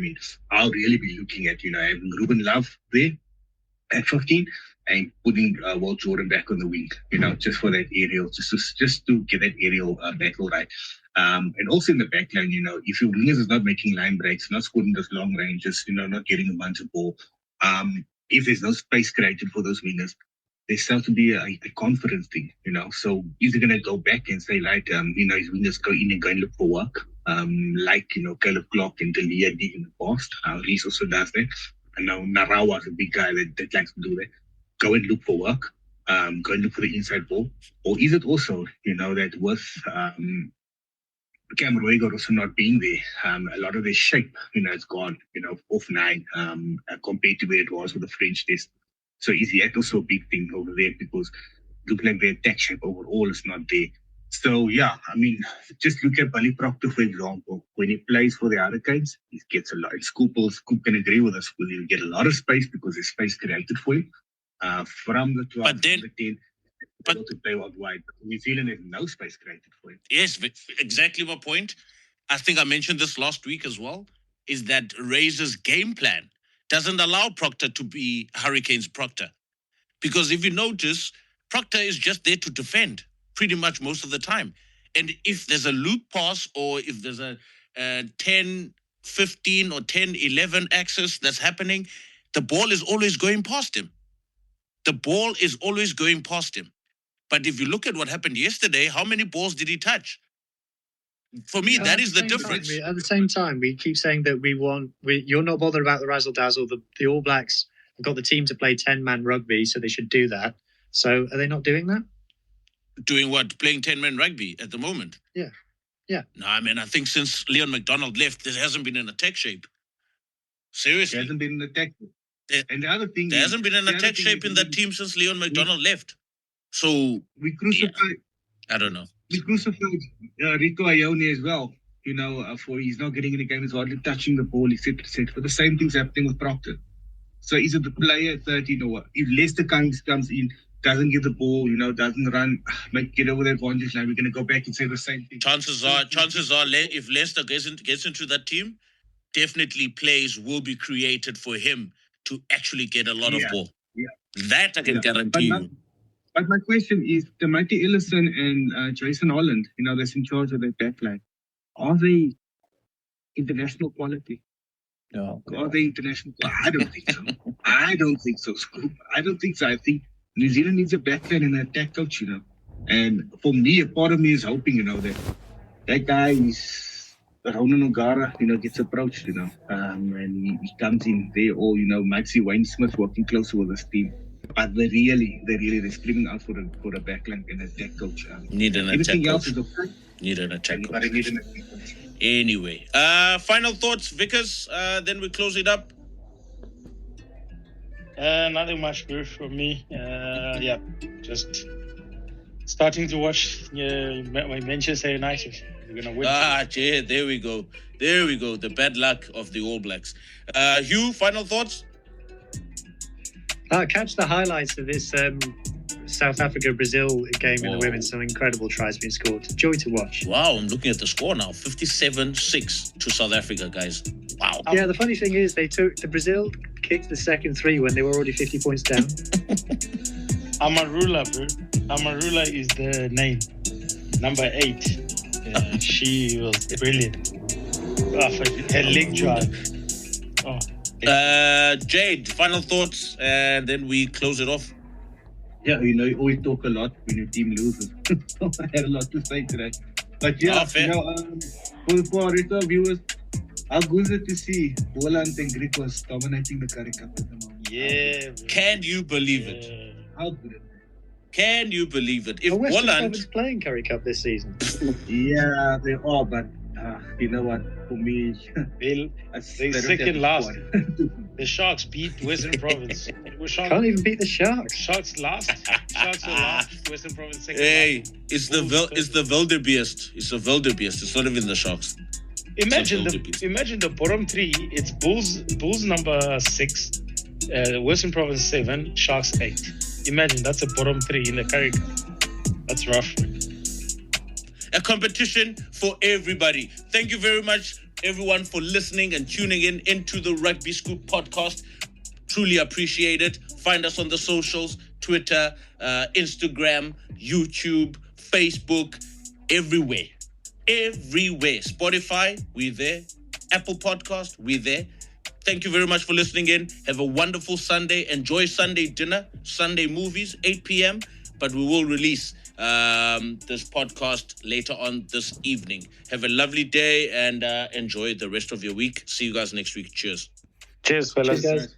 I'll really be looking at, having Ruben Love there at 15 and putting Will Jordan back on the wing, just for that aerial, just to get that aerial battle right. And also in the back line, if your wingers is not making line breaks, not scoring those long ranges, not getting a bunch of ball, if there's no space created for those wingers, there starts to be a confidence thing, So is he going to go back and say, like, his wingers go in and go and look for work, Caleb Clark and Talia did in the past. Reese also does that. I know Narawa is a big guy that likes to do that. Go and look for work, go and look for the inside ball. Or is it also, that with Cam Royger also not being there, a lot of their shape, it's gone, off 9 compared to where it was with the French test. So is that also a big thing over there because look like the attack shape overall is not there. So, yeah, I mean, just look at Billy Proctor, for example. When he plays for the Hurricanes, he gets a lot. Scoop can agree with us. He'll get a lot of space because there's space created for him. From the 12, But then- from the 10, able to play out wide. But New Zealand has no space created for him. Yes, exactly my point. I think I mentioned this last week as well, is that Razor's game plan doesn't allow Proctor to be Hurricanes Proctor. Because if you notice, Proctor is just there to defend pretty much most of the time. And if there's a loop pass or if there's a 10, 15 or 10, 11 access that's happening, the ball is always going past him. The ball is always going past him. But if you look at what happened yesterday, how many balls did he touch? For me, that is the difference. At the same time, we keep saying that you're not bothered about the razzle-dazzle. The All Blacks have got the team to play 10-man rugby, so they should do that. So are they not doing that? Doing what? Playing 10-man rugby at the moment? Yeah. No, I mean, I think since Leon McDonald left, there hasn't been an attack shape. Seriously. There hasn't been an attack. And the other thing there hasn't been an attack shape in that team since Leon McDonald left. So we crucified. I don't know. We crucified Rico Ione as well. For he's not getting in the game, he's hardly touching the ball, etc. But the same thing's happening with Proctor. So is it the player at 13 or what? If Leicester comes in, doesn't get the ball, doesn't run, get over the advantage line, we're going to go back and say the same thing. Chances are, if Leicester gets into that team, definitely plays will be created for him to actually get a lot of ball. Yeah. That I can guarantee you. But my question is, the Mighty Ellison and Jason Holland, that's in charge of their backline, are they international quality? No. Are they international? I don't think so. I don't think so, Scoop. I don't think so. I think New Zealand needs a backline and an attack coach, And for me, a part of me is hoping, that guy is Ronan O'Gara, gets approached, and he comes in there, or, Maxie Wayne Smith working closer with his team. But they're screaming out for a backline and an attack coach. Need an Everything attack else coach. is okay. Need an attack But I coach. need an attack coach. Anyway, final thoughts, Vickers. Then we close it up. Nothing much good for me. Just starting to watch my Manchester United. We're gonna win. Yeah, there we go. The bad luck of the All Blacks. Hugh, final thoughts? Catch the highlights of this South Africa-Brazil game in the women's. Some incredible tries being scored. Joy to watch. Wow, I'm looking at the score now. 57-6 to South Africa, guys. Wow. Yeah, the funny thing is the Brazil kicked the second 3 when they were already 50 points down. Amarula, bro. Amarula is the name. Number 8. She was brilliant. Her leg drive. Jade, final thoughts, and then we close it off. Yeah, you always talk a lot when your team loses. So I had a lot to say today. But yeah, for our retail viewers, how good is it to see Boland and Greek was dominating the Currie Cup at the moment? Yeah. Can you believe it? How good is it? Can you believe it? If Western Boland Province playing Currie Cup this season. Yeah, they are, but you know what? For me, They second last. The Sharks beat Western Province. Can't even beat the Sharks. Sharks last. Sharks are last. Western Province second last. It's the Wildebeest. It's the Wildebeest. It's not even the Sharks. Imagine the bottom 3. It's Bulls number 6, Western Province 7, Sharks 8. Imagine that's a bottom 3 in the Currie Cup. That's rough. A competition for everybody. Thank you very much, everyone, for listening and tuning into the Rugby Scoop podcast. Truly appreciate it. Find us on the socials, Twitter, Instagram, YouTube, Facebook, everywhere. Spotify, we're there. Apple Podcast, we're there. Thank you very much for listening in. Have a wonderful Sunday. Enjoy Sunday dinner, Sunday movies, 8 p.m. But we will release this podcast later on this evening. Have a lovely day and enjoy the rest of your week. See you guys next week. Cheers. Cheers, fellas. Cheers, guys.